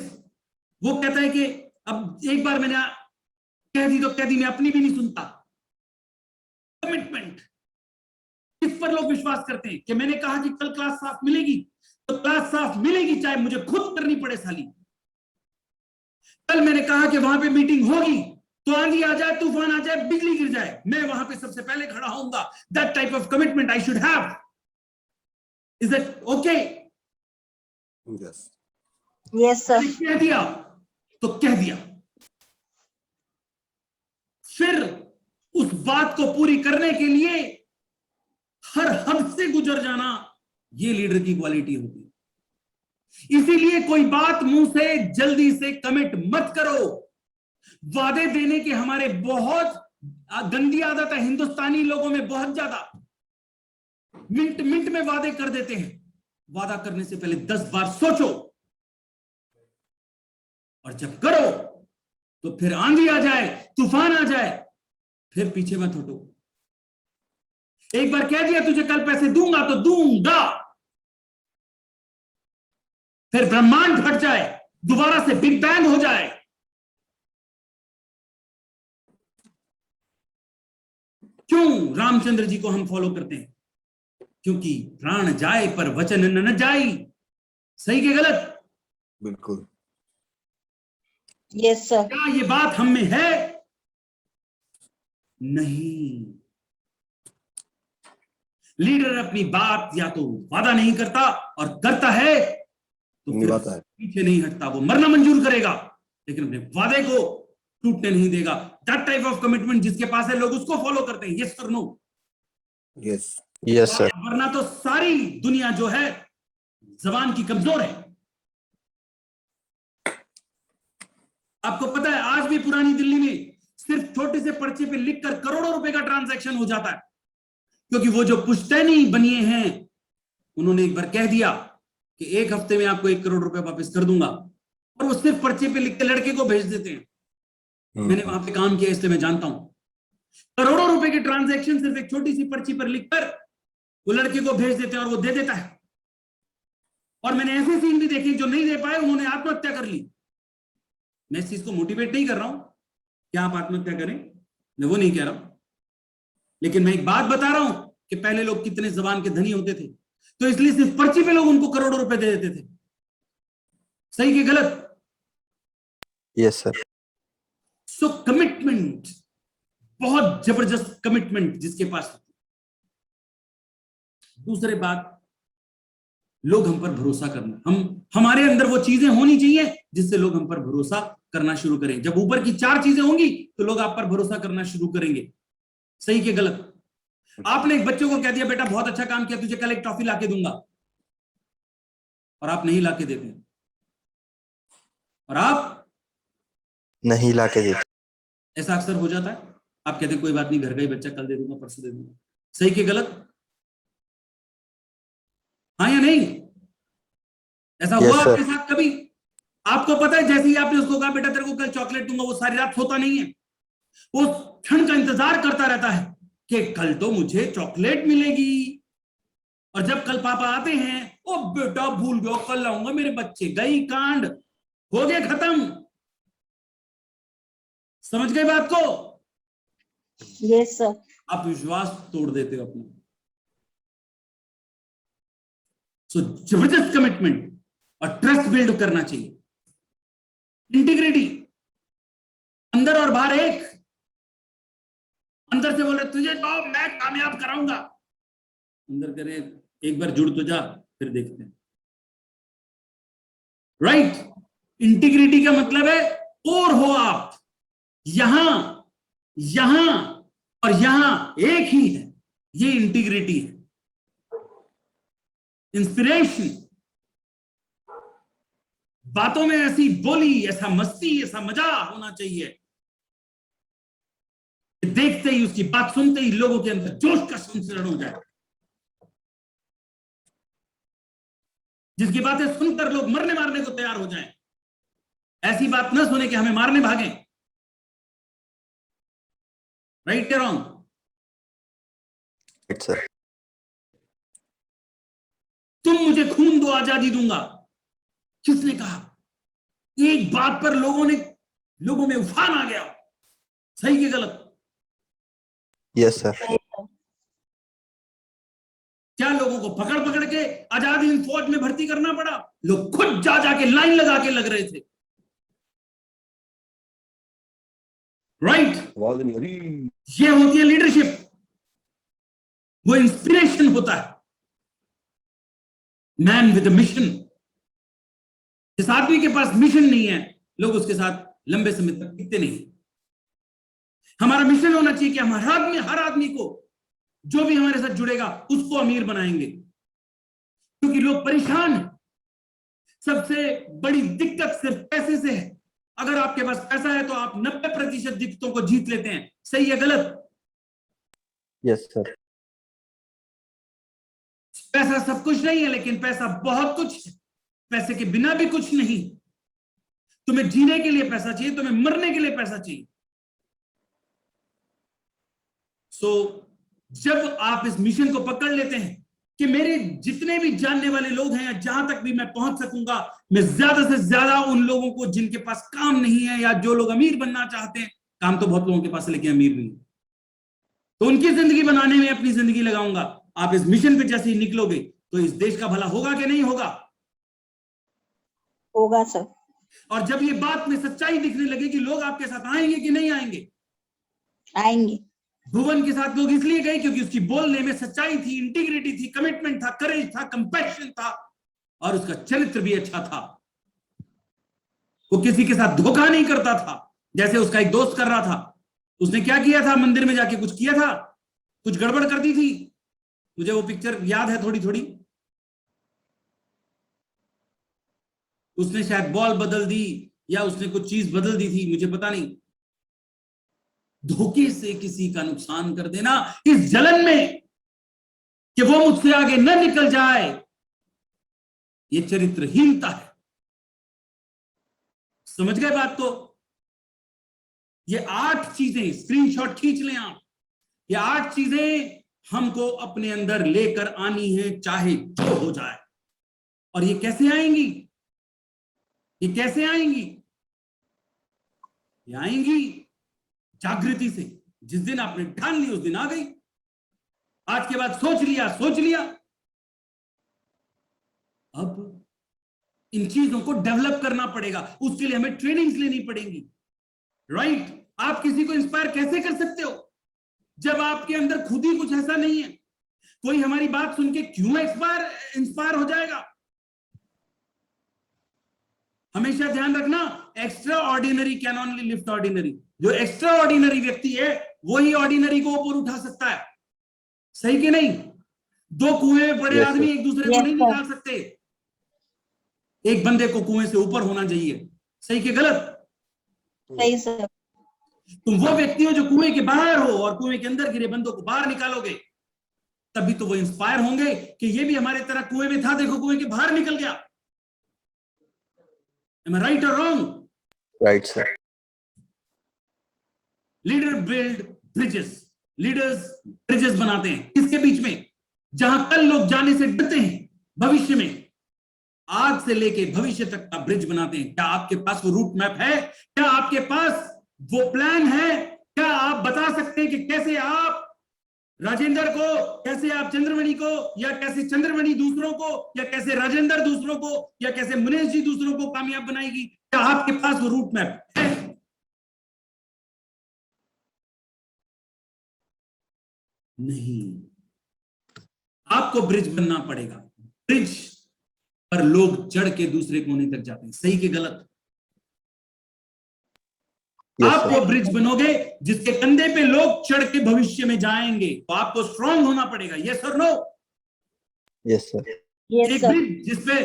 वो कहता है कि अब एक बार मैंने कह दी तो कह दी, मैं अपनी भी नहीं सुनता। कमिटमेंट, इस पर लोग विश्वास करते हैं कि मैंने कहा कि कल क्लास साफ मिलेगी तो क्लास साफ मिलेगी, चाहे मुझे खुद करनी पड़े साली। कल मैंने कहा कि वहां पे मीटिंग होगी तो आंधी आ जाए, तूफान आ जाए, बिजली गिर जाए, मैं वहां पे सबसे पहले खड़ा होऊंगा। That type of commitment I should have. Is that okay? Yes. Yes sir. कह दिया तो कह दिया, फिर उस बात को पूरी करने के लिए हर हद से गुजर जाना, ये लीडर की क्वालिटी होती है। इसीलिए कोई बात मुंह से जल्दी से कमिट मत करो। वादे देने की हमारे बहुत गंदी आदत है हिंदुस्तानी लोगों में, बहुत ज्यादा। मिनट मिनट में वादे कर देते हैं। वादा करने से पहले 10 बार सोचो, और जब करो तो फिर आंधी आ जाए, तूफान आ जाए, फिर पीछे मत हटो। एक बार कह दिया तुझे कल पैसे दूंगा तो दूंगा, फिर ब्रह्मांड फट जाए, दोबारा से बिग बैंग हो जाए, क्यों रामचंद्र जी को हम फॉलो करते हैं? क्योंकि प्राण जाए पर वचन न जाए। सही के गलत? बिल्कुल। Yes sir. क्या ये बात हम में है? नहीं। लीडर अपनी बात या तो वादा नहीं करता, और करता है तो फिर निभाता है। पीछे नहीं हटता। वो मरना मंजूर करेगा लेकिन अपने वादे को टूटने नहीं देगा। दैट टाइप ऑफ कमिटमेंट जिसके पास है, लोग उसको फॉलो करते हैं। यस और नो? यस। Yes sir. वरना तो सारी दुनिया जो है जबान की कमजोर है। आपको पता है आज भी पुरानी दिल्ली में सिर्फ छोटे से पर्चे पे लिखकर करोड़ों रुपए का ट्रांजैक्शन हो जाता है, क्योंकि वो जो पुश्तैनी बनिए हैं उन्होंने एक बार कह दिया कि 1 हफ्ते में आपको 1 करोड़ रुपए वापस कर दूंगा, और वो सिर्फ पर्चे पे लिख के लड़के को भेज देते हैं। मैंने वहां पे काम किया इसलिए मैं जानता हूं। करोड़ों रुपए के ट्रांजैक्शन सिर्फ एक छोटी सी पर्ची पर लिखकर वो लड़के को भेज देते हैं और वो दे देता है। और मैंने ऐसे सीन भी देखे जो नहीं दे पाए, उन्होंने आत्महत्या कर ली। मैं इस चीज को मोटिवेट नहीं कर रहा हूं कि आप आत्महत्या करें, मैं वो नहीं कह रहा हूं, लेकिन मैं एक बात बता रहा हूं कि पहले लोग कितने जबान के धनी होते थे, तो इसलिए सिर्फ पर्ची पे लोग उनको करोड़ों रुपए दे देते थे। सही कि गलत? Yes, sir. सो कमिटमेंट, बहुत जबरदस्त कमिटमेंट जिसके पास। दूसरी बात, लोग हम पर भरोसा करना, हमारे अंदर वो चीजें होनी चाहिए जिससे लोग हम पर भरोसा करना शुरू करें। जब ऊपर की 4 चीजें होंगी तो लोग आप पर भरोसा करना शुरू करेंगे। सही कि गलत? आपने एक बच्चे को कह दिया बेटा बहुत अच्छा काम किया, तुझे कल एक टॉफी लाके दूंगा, और आप नहीं लाके देते, और आप नहीं लाके देते। ऐसा अक्सर हो जाता है। आप कहते हैं कोई बात नहीं, घर का ही बच्चा, कल दे दूंगा, परसों दे दूंगा। सही कि गलत? हाँ या नहीं? ऐसा Yes, हुआ sir. आपके साथ कभी? आपको पता है जैसे ही आपने उसको कहा बेटा तेरे को कल चॉकलेट दूंगा, वो सारी रात सोता नहीं है, वो क्षण का इंतजार करता रहता है कि कल तो मुझे चॉकलेट मिलेगी। और जब कल पापा आते हैं, ओ बेटा भूल गया, कल लाऊंगा, मेरे बच्चे गई कांड, हो गया खत्म। समझ गए बात को? Yes sir. आप विश्वास तोड़ देते हो अपना। सो जबरदस्त कमिटमेंट और ट्रस्ट बिल्ड करना चाहिए। इंटीग्रिटी, अंदर और बाहर एक। अंदर से बोले तुझे तो मैं कामयाब कराऊंगा, अंदर करे एक बार जुड़ तो जा, फिर देखते हैं। राइट? इंटीग्रिटी का मतलब है और हो आप यहां, यहां और यहां एक ही है, ये इंटीग्रिटी है। इंस्पिरेशन, बातों में ऐसी बोली, ऐसा मस्ती, ऐसा मजा होना चाहिए कि देखते ही, उसकी बात सुनते ही लोगों के अंदर जोश का संचरण हो जाए, जिसकी बातें सुनकर लोग मरने मारने को तैयार हो जाएं। ऐसी बात ना सुने कि हमें मारने भागें। राइट या रॉन्ग? Right, sir. तुम मुझे खून दो, आजादी दूंगा, किसने कहा? एक बात पर लोगों में उफान आ गया। सही कि गलत? Yes, sir. क्या लोगों को पकड़ पकड़ के आजाद हिंद फौज में भर्ती करना पड़ा? लोग खुद जा जाके लाइन लगा के लग रहे थे। राइट? ये होती है लीडरशिप, वो इंस्पिरेशन होता है। Man with mission. जिस आदमी के पास मिशन नहीं है, लोग उसके साथ लंबे समय तक टिकते नहीं। हमारा मिशन होना चाहिए कि हम हर आदमी को, जो भी हमारे साथ जुड़ेगा, उसको अमीर बनाएंगे, क्योंकि लोग परेशान हैं। सबसे बड़ी दिक्कत सिर्फ पैसे से है। अगर आपके पास पैसा है तो आप 90% दिक्कतों को जीत लेते हैं। सही है गलत? Yes, sir. पैसा सब कुछ नहीं है, लेकिन पैसा बहुत कुछ है। पैसे के बिना भी कुछ नहीं। तुम्हें जीने के लिए पैसा चाहिए, तुम्हें मरने के लिए पैसा चाहिए। सो जब आप इस मिशन को पकड़ लेते हैं कि मेरे जितने भी जानने वाले लोग हैं, या जहां तक भी मैं पहुंच सकूंगा, मैं ज्यादा से ज्यादा उन लोगों को जिनके पास काम नहीं है, या जो लोग अमीर बनना चाहते हैं, काम तो बहुत लोगों के पास है लेकिन अमीर नहीं, तो उनकी जिंदगी बनाने में अपनी जिंदगी लगाऊंगा। आप इस मिशन पे जैसे ही निकलोगे तो इस देश का भला होगा कि नहीं होगा? होगा सर। और जब ये बात में सच्चाई दिखने लगेगी, लोग आपके साथ आएंगे कि नहीं आएंगे? आएंगे। भुवन के साथ लोग इसलिए गए क्योंकि उसकी बोलने में सच्चाई थी, इंटीग्रिटी थी, कमिटमेंट था, करेज था, कंपैशन था, और उसका चरित्र भी अच्छा था। वो किसी के साथ धोखा नहीं करता था, जैसे उसका एक दोस्त कर रहा था। उसने क्या किया था? मंदिर में जाके कुछ किया था, कुछ गड़बड़ कर दी थी। मुझे वो पिक्चर याद है थोड़ी थोड़ी। उसने शायद बॉल बदल दी, या उसने कुछ चीज बदल दी थी, मुझे पता नहीं। धोखे से किसी का नुकसान कर देना, इस जलन में कि वो मुझसे आगे न निकल जाए, ये चरित्रहीनता है। समझ गए बात को? ये 8 चीजें स्क्रीनशॉट खींच लें आप। ये 8 चीजें हमको अपने अंदर लेकर आनी है, चाहे जो हो जाए। और ये कैसे आएंगी? ये कैसे आएंगी? ये आएंगी जागृति से। जिस दिन आपने ठान ली, उस दिन आ गई। आज के बाद सोच लिया। अब इन चीजों को डेवलप करना पड़ेगा, उसके लिए हमें ट्रेनिंग्स लेनी पड़ेंगी, राइट? आप किसी को इंस्पायर कैसे कर सकते हो जब आपके अंदर खुद ही कुछ ऐसा नहीं है? कोई हमारी बात सुन के क्यों इंस्पायर हो जाएगा? हमेशा ध्यान रखना, extra ordinary can only lift ordinary. जो एक्स्ट्रा ऑर्डिनरी व्यक्ति है वही ऑर्डिनरी को ऊपर उठा सकता है, सही कि नहीं? दो कुएं में पड़े Yes, आदमी sir. एक दूसरे को नहीं निकाल सकते। एक बंदे को कुएं से ऊपर होना चाहिए, सही कि गलत? सही सर। तुम वो व्यक्ति हो जो कुएं के बाहर हो और कुएं के अंदर गिरे बंदों को बाहर निकालोगे, तभी तो वो इंस्पायर होंगे कि ये भी हमारे तरह कुएं में था, देखो कुएं के बाहर निकल गया। Am I right or wrong? Right, sir. Leader build bridges, leaders bridges बनाते हैं किसके बीच में? जहां कल लोग जाने से डरते हैं, भविष्य में, आज से लेके भविष्य तक का ब्रिज बनाते हैं। क्या आपके पास वो रूट मैप है? क्या आपके पास वो प्लान है? क्या आप बता सकते हैं कि कैसे आप राजेंद्र को, कैसे आप चंद्रमणि को, या कैसे चंद्रमणि दूसरों को, या कैसे राजेंद्र दूसरों को, या कैसे मुनेश जी दूसरों को कामयाब बनाएगी? क्या आपके पास वो रूट मैप है? नहीं। आपको ब्रिज बनना पड़ेगा। ब्रिज पर लोग चढ़ के दूसरे कोने तक जाते हैं, सही कि गलत? Yes, आप sir. वो ब्रिज बनोगे जिसके कंधे पे लोग चढ़ के भविष्य में जाएंगे, तो आपको स्ट्रांग होना पड़ेगा। यस और नो? Yes, sir. यस एक सर। ब्रिज जिसपे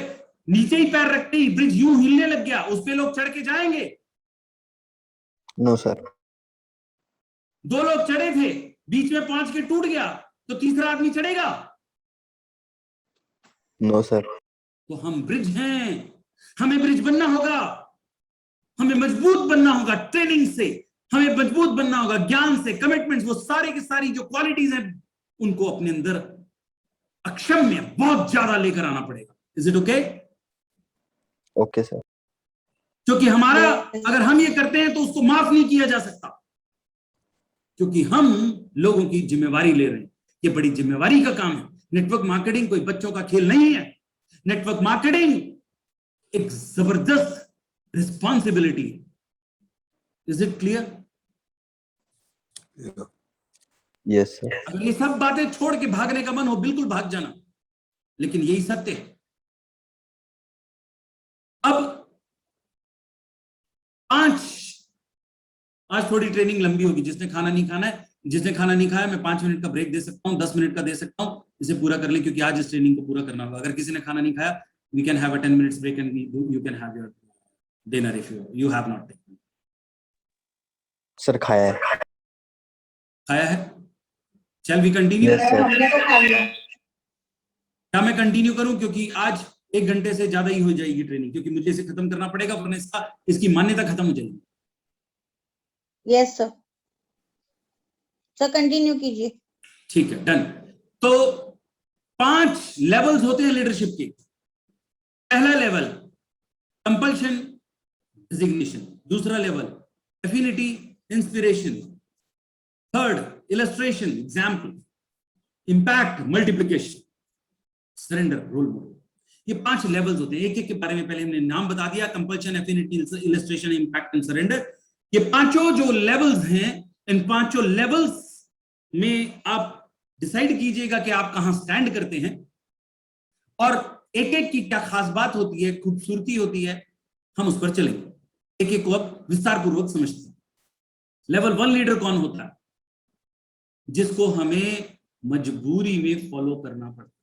नीचे ही पैर रखते ही ब्रिज यूं हिलने लग गया, उस पे लोग चढ़ के जाएंगे? No, sir. दो लोग चढ़े थे, बीच में पहुंच के टूट गया, तो तीसरा आदमी चढ़ेगा? No, sir. तो हम ब्रिज हैं, हमें ब्रिज बनना होगा, हमें मजबूत बनना होगा ट्रेनिंग से, हमें मजबूत बनना होगा ज्ञान से, कमिटमेंट्स, वो सारे की सारी जो क्वालिटीज हैं उनको अपने अंदर अक्षम में बहुत ज्यादा लेकर आना पड़ेगा। Is it okay? Okay, sir. क्योंकि हमारा, अगर हम ये करते हैं तो उसको माफ नहीं किया जा सकता, क्योंकि हम लोगों की जिम्मेवारी ले रहे हैं। ये बड़ी जिम्मेवारी का काम है। नेटवर्क मार्केटिंग कोई बच्चों का खेल नहीं है। नेटवर्क मार्केटिंग एक जबरदस्त रिस्पॉन्सिबिलिटी है। Is it clear? Yes, sir. अगर ये सब बातें छोड़ के भागने का मन हो, बिल्कुल भाग जाना, लेकिन यही सत्य है। अब 5, आज थोड़ी ट्रेनिंग लंबी होगी। जिसने खाना नहीं खाना है, जिसने खाना नहीं खाया, मैं 5 मिनट का ब्रेक दे सकता हूं, 10 मिनट का दे सकता हूं, इसे पूरा कर ले, क्योंकि आज इस ट्रेनिंग को पूरा करना होगा। अगर किसी ने खाना नहीं खाया, we can have a 10 minutes break and you can have your dinner if you have not taken. Sir, खाया है. खाया है? Shall we continue? Yes, sir. हमने तो खा लिया। क्या मैं कंटिन्यू करूं? क्योंकि आज 1 घंटे से ज्यादा ही हो जाएगी ट्रेनिंग, क्योंकि मुझे इसे खत्म करना पड़ेगा, वरना इसकी मान्यता खत्म हो जाएगी। Yes sir. सर कंटिन्यू कीजिए। ठीक है, डन। तो 5 लेवल्स होते हैं लीडरशिप के। पहला लेवल कंपल्शन डिजिग्नेशन, दूसरा level affinity inspiration, third illustration example, impact multiplication, surrender role model. ये 5 लेवल्स होते हैं। एक एक के बारे में पहले हमने नाम बता दिया, compulsion, affinity, illustration, impact and surrender. ये 5 जो लेवल्स हैं, इन 5 लेवल्स में आप डिसाइड कीजिएगा कि आप कहां स्टैंड करते हैं, और एक एक की क्या खास बात होती है, खूबसूरती होती है, हम उस पर चलेंगे। एक एक को अब विस्तार पूर्वक समझते हैं। लेवल 1 लीडर कौन होता है? जिसको हमें मजबूरी में फॉलो करना पड़ता है,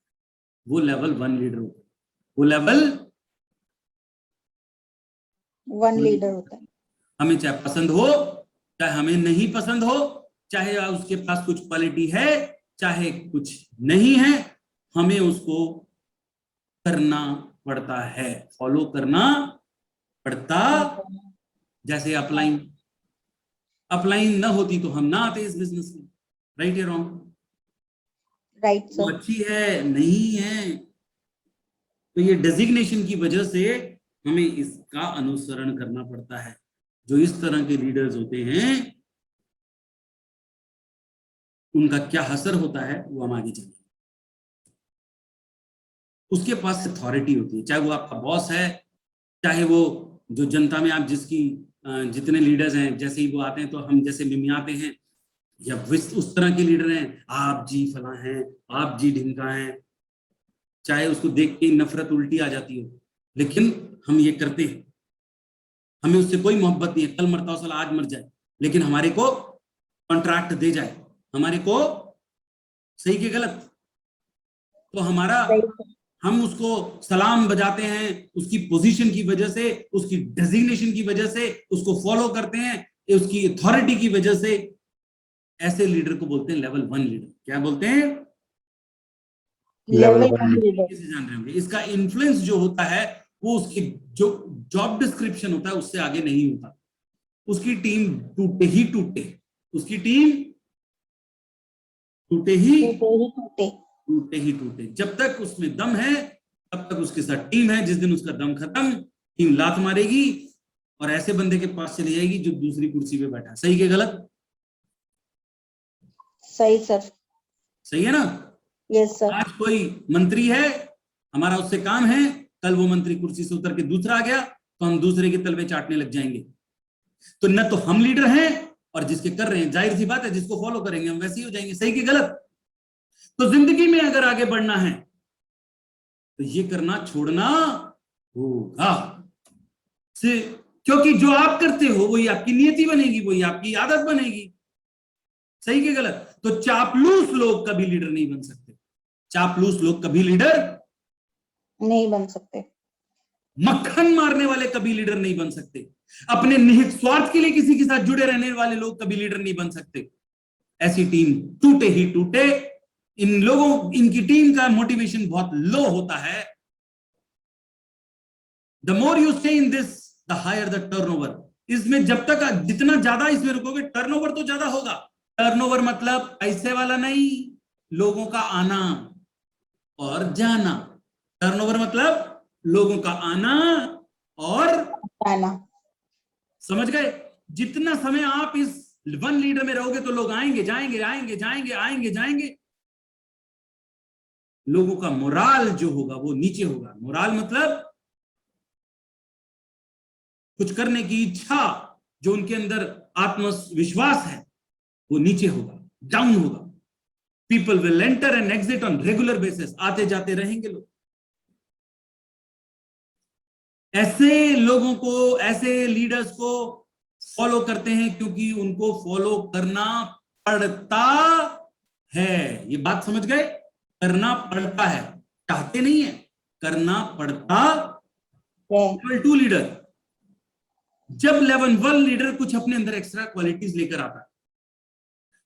वो लेवल 1 लीडर होता है। वो लेवल 1 लीडर होता है। हमें चाहे पसंद हो, चाहे हमें नहीं पसंद हो, चाहे उसके पास कुछ क्वालिटी है, चाहे कुछ नहीं है, हमें उसको करना पड़ता है, फॉलो करना पड़ता। जैसे अपलाइन ना होती तो हम ना आते इस बिजनेस में, राइट या रॉन्ग? राइट वो सर। अच्छी है नहीं है, तो ये डेजिग्नेशन की वजह से हमें इसका अनुसरण करना पड़ता है। जो इस तरह के लीडर्स होते हैं, उनका क्या असर होता है वो हम आगे चलेंगे। उसके पास अथॉरिटी होती है, चाहे वो आपका बॉस है, चाहे वो जो जनता में आप जिसकी जितने लीडर्स हैं, जैसे ही वो आते हैं तो हम जैसे मिमियाते हैं, या उस तरह के लीडर हैं, आप जी फला हैं, आप जी ढिमका हैं, चाहे उसको देख के नफरत उल्टी आ जाती हो, लेकिन हम ये करते हैं, हमें उससे कोई मोहब्बत नहीं है, कल मरता हो साला आज मर जाए, लेकिन हमारे को कॉन्ट्रैक्ट दे जाए, हमारे को सही के गलत, तो हमारा हम उसको सलाम बजाते हैं, उसकी पोजीशन की वजह से, उसकी डेजिग्नेशन की वजह से उसको फॉलो करते हैं, उसकी अथॉरिटी की वजह से। ऐसे लीडर को बोलते हैं लेवल 1 लीडर। क्या बोलते हैं? Level level 1 leader. कैसे जान रहे होंगे? इसका इन्फ्लुएंस जो होता है वो उसकी जो जॉब डिस्क्रिप्शन होता है उससे आगे नहीं होता। उसकी टीम टूटे ही टूटे, उसकी टीम टूटे ही टूटे ही टूटे, जब तक उसमें दम है तब तक उसके साथ टीम है। जिस दिन उसका दम खत्म, टीम लात मारेगी और ऐसे बंदे के पास चली जाएगी जो दूसरी कुर्सी पे बैठा है। सही के गलत? सही सर। सही है ना? Yes sir. आज कोई मंत्री है, हमारा उससे काम है, कल वो मंत्री कुर्सी से उतर के दूसरा आ गया तो हम दूसरे के तलवे चाटने लग जाएंगे। तो न तो हम लीडर हैं, और जिसके कर रहे हैं जाहिर सी बात है जिसको फॉलो करेंगे हम वैसे ही हो जाएंगे। सही कि गलत? तो जिंदगी में अगर आगे बढ़ना है तो ये करना छोड़ना होगा, क्योंकि जो आप करते हो वही आपकी नियति बनेगी, वही आपकी आदत बनेगी। सही कि गलत? तो चापलूस लोग कभी लीडर नहीं बन सकते, चापलूस लोग कभी लीडर नहीं बन सकते, मक्खन मारने वाले कभी लीडर नहीं बन सकते, अपने निहित स्वार्थ के लिए किसी के साथ जुड़े रहने वाले लोग कभी लीडर नहीं बन सकते। ऐसी टीम टूटे ही टूटे। इन लोगों, इनकी टीम का मोटिवेशन बहुत लो होता है। The more you stay in this the higher the turnover. इसमें जब तक जितना ज्यादा इसमें रुकोगे टर्नओवर तो ज्यादा होगा। टर्नओवर मतलब पैसे वाला नहीं, लोगों का आना और जाना। टर्नओवर मतलब लोगों का आना और आना। समझ गए? जितना समय आप इस 1 लीडर में रहोगे तो लोग आएंगे जाएंगे आएंगे जाएंगे आएंगे जाएंगे, लोगों का मोराल जो होगा वो नीचे होगा। मोराल मतलब कुछ करने की इच्छा, जो उनके अंदर आत्मविश्वास है वो नीचे होगा, डाउन होगा। People will enter and exit on regular basis. आते जाते रहेंगे लोग। ऐसे लोगों को, ऐसे लीडर्स को फॉलो करते हैं क्योंकि उनको फॉलो करना पड़ता है। ये बात समझ गए? करना पड़ता है, चाहते नहीं है, करना पड़ता। लेवल 2 लीडर, जब लेवल 1 लीडर कुछ अपने अंदर एक्स्ट्रा क्वालिटीज लेकर आता है,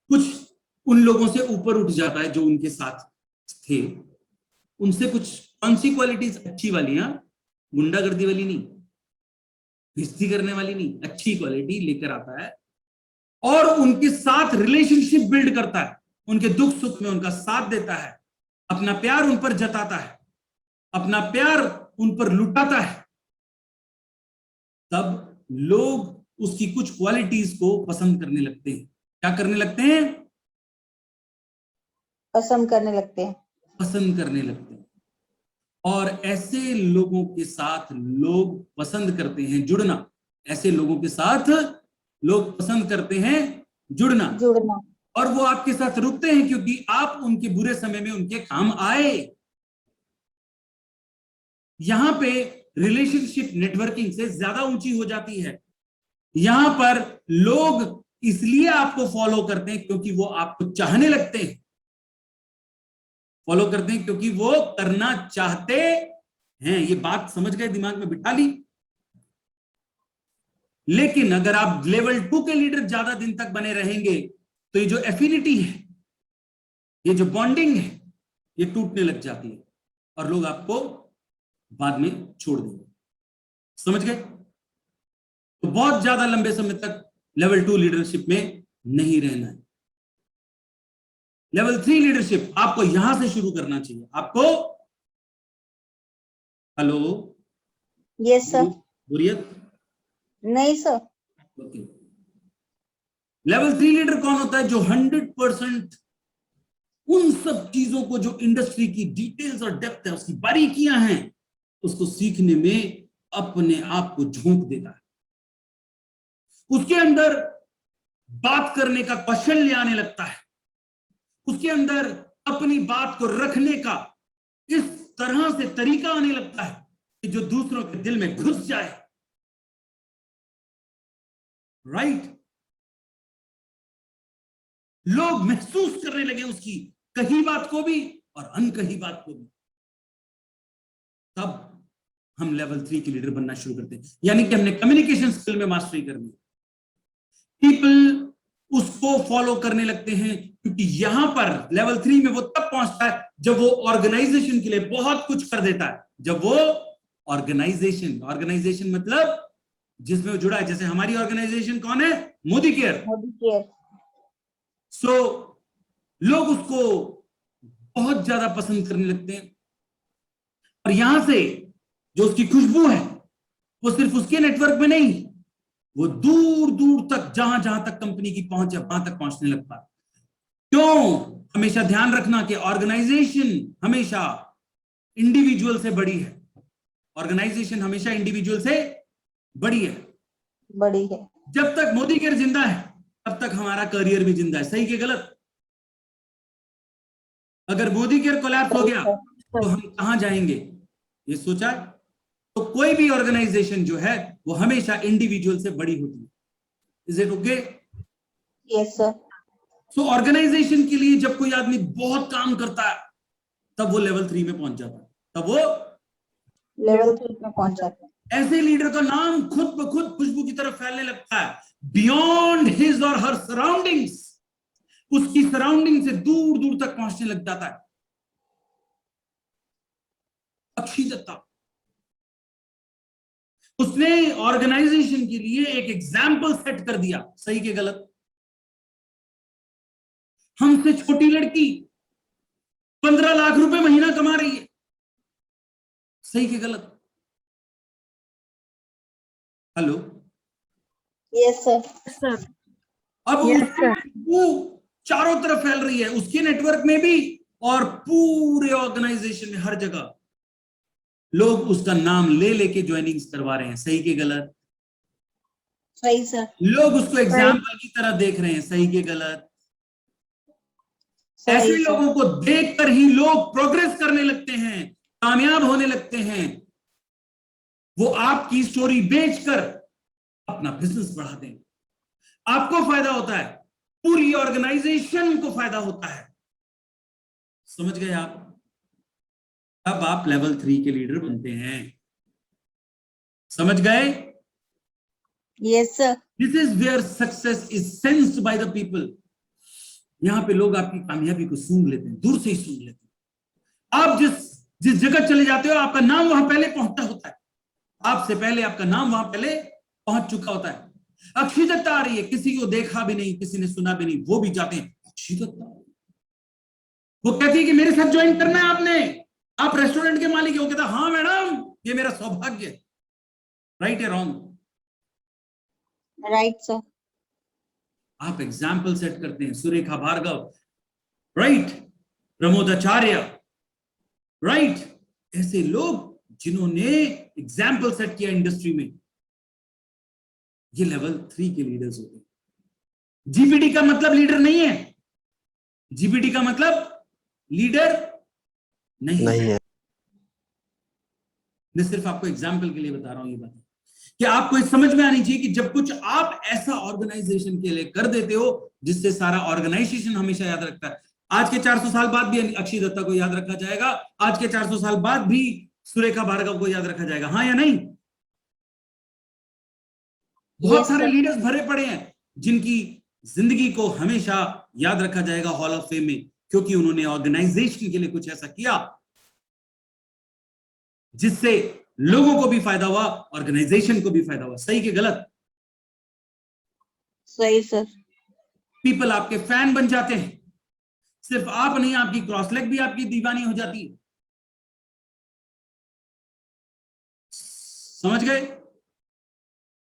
कुछ उन लोगों से ऊपर उठ जाता है जो उनके साथ थे, उनसे कुछ कौन सी क्वालिटीज अच्छी वाली, गुंडागर्दी वाली नहीं, बेइज्जती करने वाली नहीं, अच्छी क्वालिटी लेकर आता है और उनके साथ रिलेशनशिप बिल्ड करता है, उनके दुख सुख में उनका साथ देता है, अपना प्यार उन पर जताता है, अपना प्यार उन पर लुटाता है। तब लोग उसकी कुछ क्वालिटीज को पसंद करने लगते हैं। क्या करने लगते हैं? पसंद करने लगते हैं। पसंद करने लगते हैं। और ऐसे लोगों के साथ लोग पसंद करते हैं जुड़ना। ऐसे लोगों के साथ लोग पसंद करते हैं जुड़ना। और वो आपके साथ रुकते हैं क्योंकि आप उनके बुरे समय में उनके काम आए। यहां पे रिलेशनशिप नेटवर्किंग से ज्यादा ऊंची हो जाती है। यहां पर लोग इसलिए आपको फॉलो करते हैं क्योंकि वो आपको चाहने लगते हैं। फॉलो करते हैं क्योंकि वो करना चाहते हैं। ये बात समझ गए? दिमाग में बिठा ली? लेकिन अगर आप लेवल 2 के लीडर ज्यादा दिन तक बने रहेंगे तो ये जो एफिनिटी है, ये जो बॉन्डिंग है, ये टूटने लग जाती है और लोग आपको बाद में छोड़ देंगे। समझ गए? तो बहुत ज्यादा लंबे समय तक लेवल 2 लीडरशिप में नहीं रहना है। लेवल 3 लीडरशिप आपको यहां से शुरू करना चाहिए। आपको, हेलो, यस सर। बोरियत नहीं सर। ओके। लेवल 3 लीडर कौन होता है? जो 100% उन सब चीजों को जो इंडस्ट्री की डिटेल्स और डेप्थ है, उसकी बारीकियां हैं, उसको सीखने में अपने आप को झोंक देता है। उसके अंदर बात करने का कौशल्य आने लगता है, उसके अंदर अपनी बात को रखने का इस तरह से तरीका आने लगता है कि जो दूसरों के दिल में घुस जाए। राइट? लोग महसूस करने लगे उसकी कही बात को भी और अनकही बात को भी। तब हम लेवल 3 के लीडर बनना शुरू करते हैं, यानी कि हमने कम्युनिकेशन स्किल में मास्टरी करनी। पीपल उसको फॉलो करने लगते हैं, क्योंकि यहां पर लेवल 3 में वो तब पहुंचता है जब वो ऑर्गेनाइजेशन के लिए बहुत कुछ कर देता है। जब वो ऑर्गेनाइजेशन मतलब जिसमें वो जुड़ा है, जैसे हमारी ऑर्गेनाइजेशन कौन है? मोदी केयर। मोदी केयर। सो लोग उसको बहुत ज्यादा पसंद करने लगते हैं, और यहां से जो उसकी खुशबू है वो सिर्फ उसके नेटवर्क में नहीं, वो दूर दूर तक जहां जहां तक कंपनी की पहुंच है वहां तक पहुंचने लगता है। क्यों? हमेशा ध्यान रखना कि ऑर्गेनाइजेशन हमेशा इंडिविजुअल से बड़ी है। ऑर्गेनाइजेशन हमेशा इंडिविजुअल से बड़ी है। बड़ी है। जब तक मोदी केयर जिंदा है तब तक हमारा करियर भी जिंदा है। सही के गलत? अगर मोदी केयर कोलैप्स हो गया तो हम कहां जाएंगे? ये सोचा? तो कोई भी ऑर्गेनाइजेशन जो है वो हमेशा इंडिविजुअल से बड़ी होती है। Is it okay? Yes sir. So organization के लिए जब कोई आदमी बहुत काम करता है तब वो लेवल 3 में पहुंच जाता है, तब वो लेवल 3 में पहुंच जाते हैं। ऐसे लीडर का नाम खुद ब खुद खुशबू की तरफ फैलने लगता है, बियॉन्ड हिज और हर सराउंडिंग्स। उसकी सराउंडिंग से दूर दूर तक पहुंचने लग जाता है। अक्षय दत्ता, उसने ऑर्गेनाइजेशन के लिए एक एग्जाम्पल सेट कर दिया। सही के गलत? हमसे छोटी लड़की 15 लाख रुपए महीना कमा रही है। सही के गलत? हेलो? Yes sir. सर। अब Yes, वो चारों तरफ फैल रही है, उसके नेटवर्क में भी और पूरे ऑर्गेनाइजेशन में, हर जगह लोग उसका नाम ले लेके ज्वाइनिंग्स करवा रहे हैं। सही के गलत? सही सर। लोग उसको एग्जाम्पल की तरह देख रहे हैं। सही के गलत? ऐसे सही सर। लोगों को देखकर ही लोग प्रोग्रेस करने लगते हैं, कामयाब होने लगते हैं। वो आपकी स्टोरी बेचकर अपना बिजनेस बढ़ा देंगे। आपको फायदा होता है, पूरी ऑर्गेनाइजेशन को फायदा होता है। समझ गए आप? अब आप लेवल 3 के लीडर बनते हैं। समझ गए? Yes sir. This is where success is sensed by the people. यहां पे लोग आपकी कामयाबी को सूंघ लेते हैं, दूर से ही सूंघ लेते हैं। आप जिस जगह चले जाते हो आपका नाम वहां पहले पहुंचता होता है, आपसे पहले आपका नाम वहां पहले पहुंच चुका होता है। अक्षय दत्ता आ रही है, किसी को देखा भी नहीं, किसी ने सुना भी नहीं, वो भी जाते हैं अक्षय दत्ता। वो कहती है कि मेरे साथ ज्वाइन करना है आपने, आप रेस्टोरेंट के मालिक हो। कहता हाँ मैडम, ये मेरा सौभाग्य है। राइट या रॉन्ग? Right sir. आप एग्जाम्पल सेट करते हैं। सुरेखा भार्गव, राइट? प्रमोद आचार्य, राइट? ऐसे लोग जिन्होंने एग्जाम्पल सेट किया इंडस्ट्री में, ये लेवल 3 के लीडर्स होते हैं। जीपीडी का मतलब लीडर नहीं है। जीपीडी का मतलब लीडर नहीं है। मैं सिर्फ आपको एग्जाम्पल के लिए बता रहा हूं ये बात, कि आपको इस समझ में आनी चाहिए कि जब कुछ आप ऐसा ऑर्गेनाइजेशन के लिए कर देते हो जिससे सारा ऑर्गेनाइजेशन हमेशा याद रखता है। आज के 400 साल बाद भी अक्षय दत्ता को याद रखा जाएगा, आज के 400 साल बाद भी सुरेखा भार्गव को याद रखा जाएगा। हाँ या नहीं? बहुत सारे लीडर्स भरे पड़े हैं जिनकी जिंदगी को हमेशा याद रखा जाएगा हॉल ऑफ फेम में, क्योंकि उन्होंने ऑर्गेनाइजेशन के लिए कुछ ऐसा किया जिससे लोगों को भी फायदा हुआ, ऑर्गेनाइजेशन को भी फायदा हुआ। सही के गलत? सही सर। पीपल आपके फैन बन जाते हैं। सिर्फ आप नहीं, आपकी क्रॉस लेग भी आपकी दीवानी हो जाती है। समझ गए?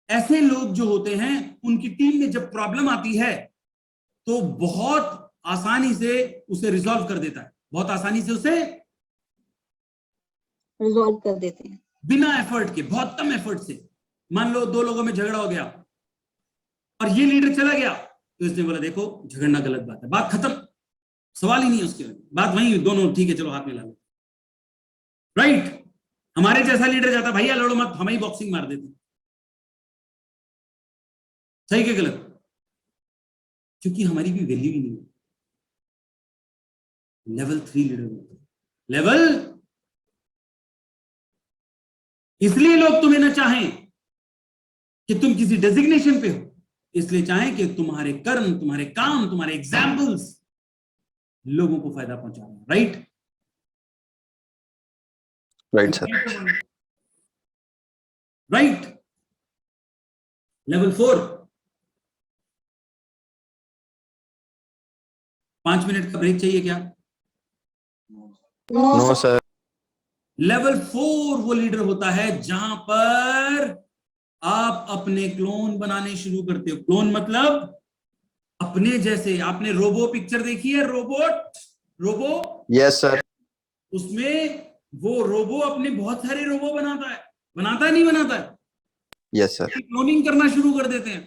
ऐसे लोग जो होते हैं उनकी टीम में जब प्रॉब्लम आती है तो बहुत आसानी से उसे रिजॉल्व कर देता है, बहुत आसानी से उसे रिजॉल्व कर देते हैं। बिना एफर्ट के, बहुत कम एफर्ट से। मान लो दो लोगों में झगड़ा हो गया और ये लीडर चला गया, तो इसने बोला देखो झगड़ना गलत बात है, बात खत्म, सवाल ही नहीं है उसके, बात वहीं, दोनों ठीक है चलो हाथ मिला लो, राइट। हमारे जैसा लीडर जाता भैया लड़ो मत, हम ही बॉक्सिंग मार देते। सही के गलत? क्योंकि हमारी भी वैल्यू ही नहीं है। लेवल 3 लीडर, लेवल, इसलिए लोग तुम्हें ना चाहें कि तुम किसी डेजिग्नेशन पे हो, इसलिए चाहें कि तुम्हारे कर्म, तुम्हारे काम, तुम्हारे एग्जाम्पल्स लोगों को फायदा पहुंचा रहे हैं, right? Right sir. Right. Level 4, 5 minute का ब्रेक चाहिए क्या? No sir. लेवल 4 वो लीडर होता है जहां पर आप अपने क्लोन बनाने शुरू करते हो। क्लोन मतलब अपने जैसे। आपने रोबो पिक्चर देखी है, रोबोट, रोबो? Yes sir. उसमें वो रोबो अपने बहुत सारे रोबो बनाता है, बनाता है नहीं बनाता है? Yes sir. क्लोनिंग करना शुरू कर देते हैं।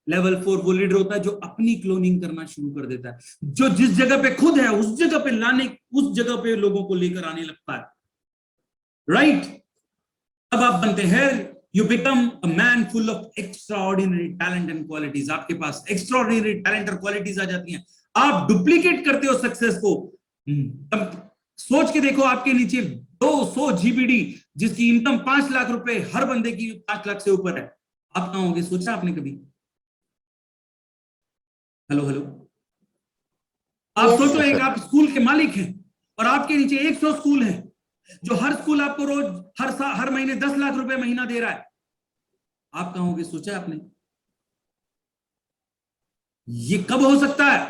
लेवल 4 वो लीडर होता है जो अपनी क्लोनिंग करना शुरू कर देता है, जो जिस जगह पे खुद है उस जगह पे लाने, उस जगह पे लोगों को लेकर आने लगता है, राइट? अब आप बनते हैं, you become a man full of extraordinary talent and qualities. आपके पास एक्स्ट्राऑर्डिनरी टैलेंट और क्वालिटीज आ जाती हैं। आप डुप्लीकेट करते हो सक्सेस को। तब सोच के देखो, आपके नीचे 200 GBD, जिसकी इनकम 5 लाख रुपए, हर बंदे की 5 लाख से ऊपर है, आप कहां होंगे? सोचा आपने कभी? हेलो हेलो, आप Yes, सोचो, sir. एक आप स्कूल के मालिक हैं और आपके नीचे 100 स्कूल हैं, जो हर स्कूल आपको रोज, हर महीने 10 लाख रुपए महीना दे रहा है। आप कहां होंगे? सोचा आपने? ये कब हो सकता है?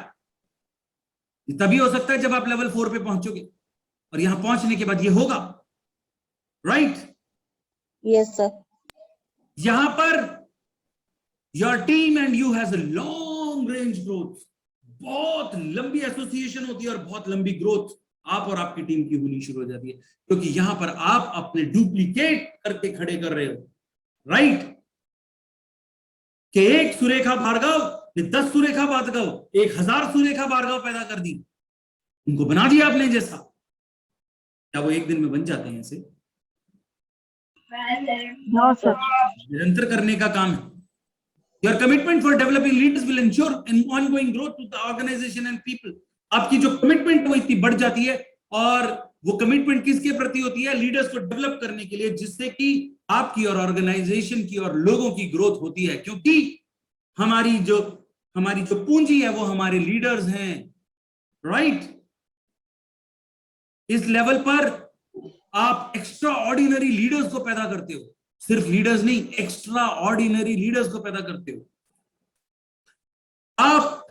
ये तभी हो सकता है जब आप लेवल 4 पे पहुंचोगे, और यहां पहुंचने के बाद ये होगा, राइट? yes sir, यहां per your team and you has a long range growth. बहुत लंबी एसोसिएशन होती है और बहुत लंबी ग्रोथ आप और आपकी टीम की होनी शुरू हो जाती है, क्योंकि यहां पर आप अपने डुप्लीकेट करके खड़े कर रहे हो, राइट? कि एक सुरेखा भार्गव ने 10 सुरेखा भार्गव, 1000 सुरेखा भार्गव पैदा कर दी, उनको बना दिया आपने जैसा। क्या वो एक दिन में बन जाते हैं? ऐसे नो सर। निरंतर करने का काम है। Your commitment for developing leaders will ensure an ongoing growth to the organization and people. आपकी जो कमिटमेंट वो इतनी बढ़ जाती है, और वो कमिटमेंट किसके प्रति होती है? लीडर्स को डेवलप करने के लिए, जिससे कि आपकी और ऑर्गेनाइजेशन की और लोगों की ग्रोथ होती है, क्योंकि हमारी जो पूंजी है वो हमारे लीडर्स हैं, राइट? इस लेवल पर आप एक्स्ट्रा ऑर्डिनरी लीडर्स को पैदा करते हो। सिर्फ लीडर्स नहीं, एक्स्ट्रा ऑर्डिनरी लीडर्स को पैदा करते हो। आप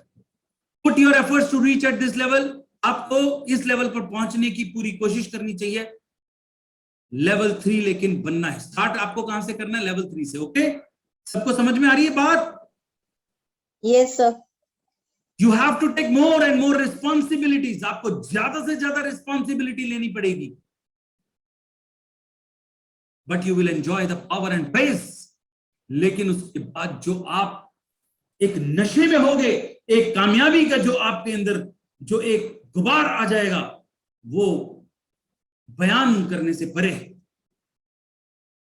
put your efforts to reach at this level. आपको इस लेवल पर पहुंचने की पूरी कोशिश करनी चाहिए। लेवल 3 लेकिन बनना है। स्टार्ट आपको कहां से करना है? लेवल 3 से। ओके, सबको समझ में आ रही है बात? yes sir, you have to take more and more responsibilities. आपको ज्यादा से ज्यादा रिस्पॉन्सिबिलिटी लेनी पड़ेगी, but you will enjoy the power and pace. लेकिन उसके बाद जो आप एक नशे में होगे, एक कामयाबी का जो आपके अंदर जो एक गुबार आ जाएगा, वो बयान करने से परे है।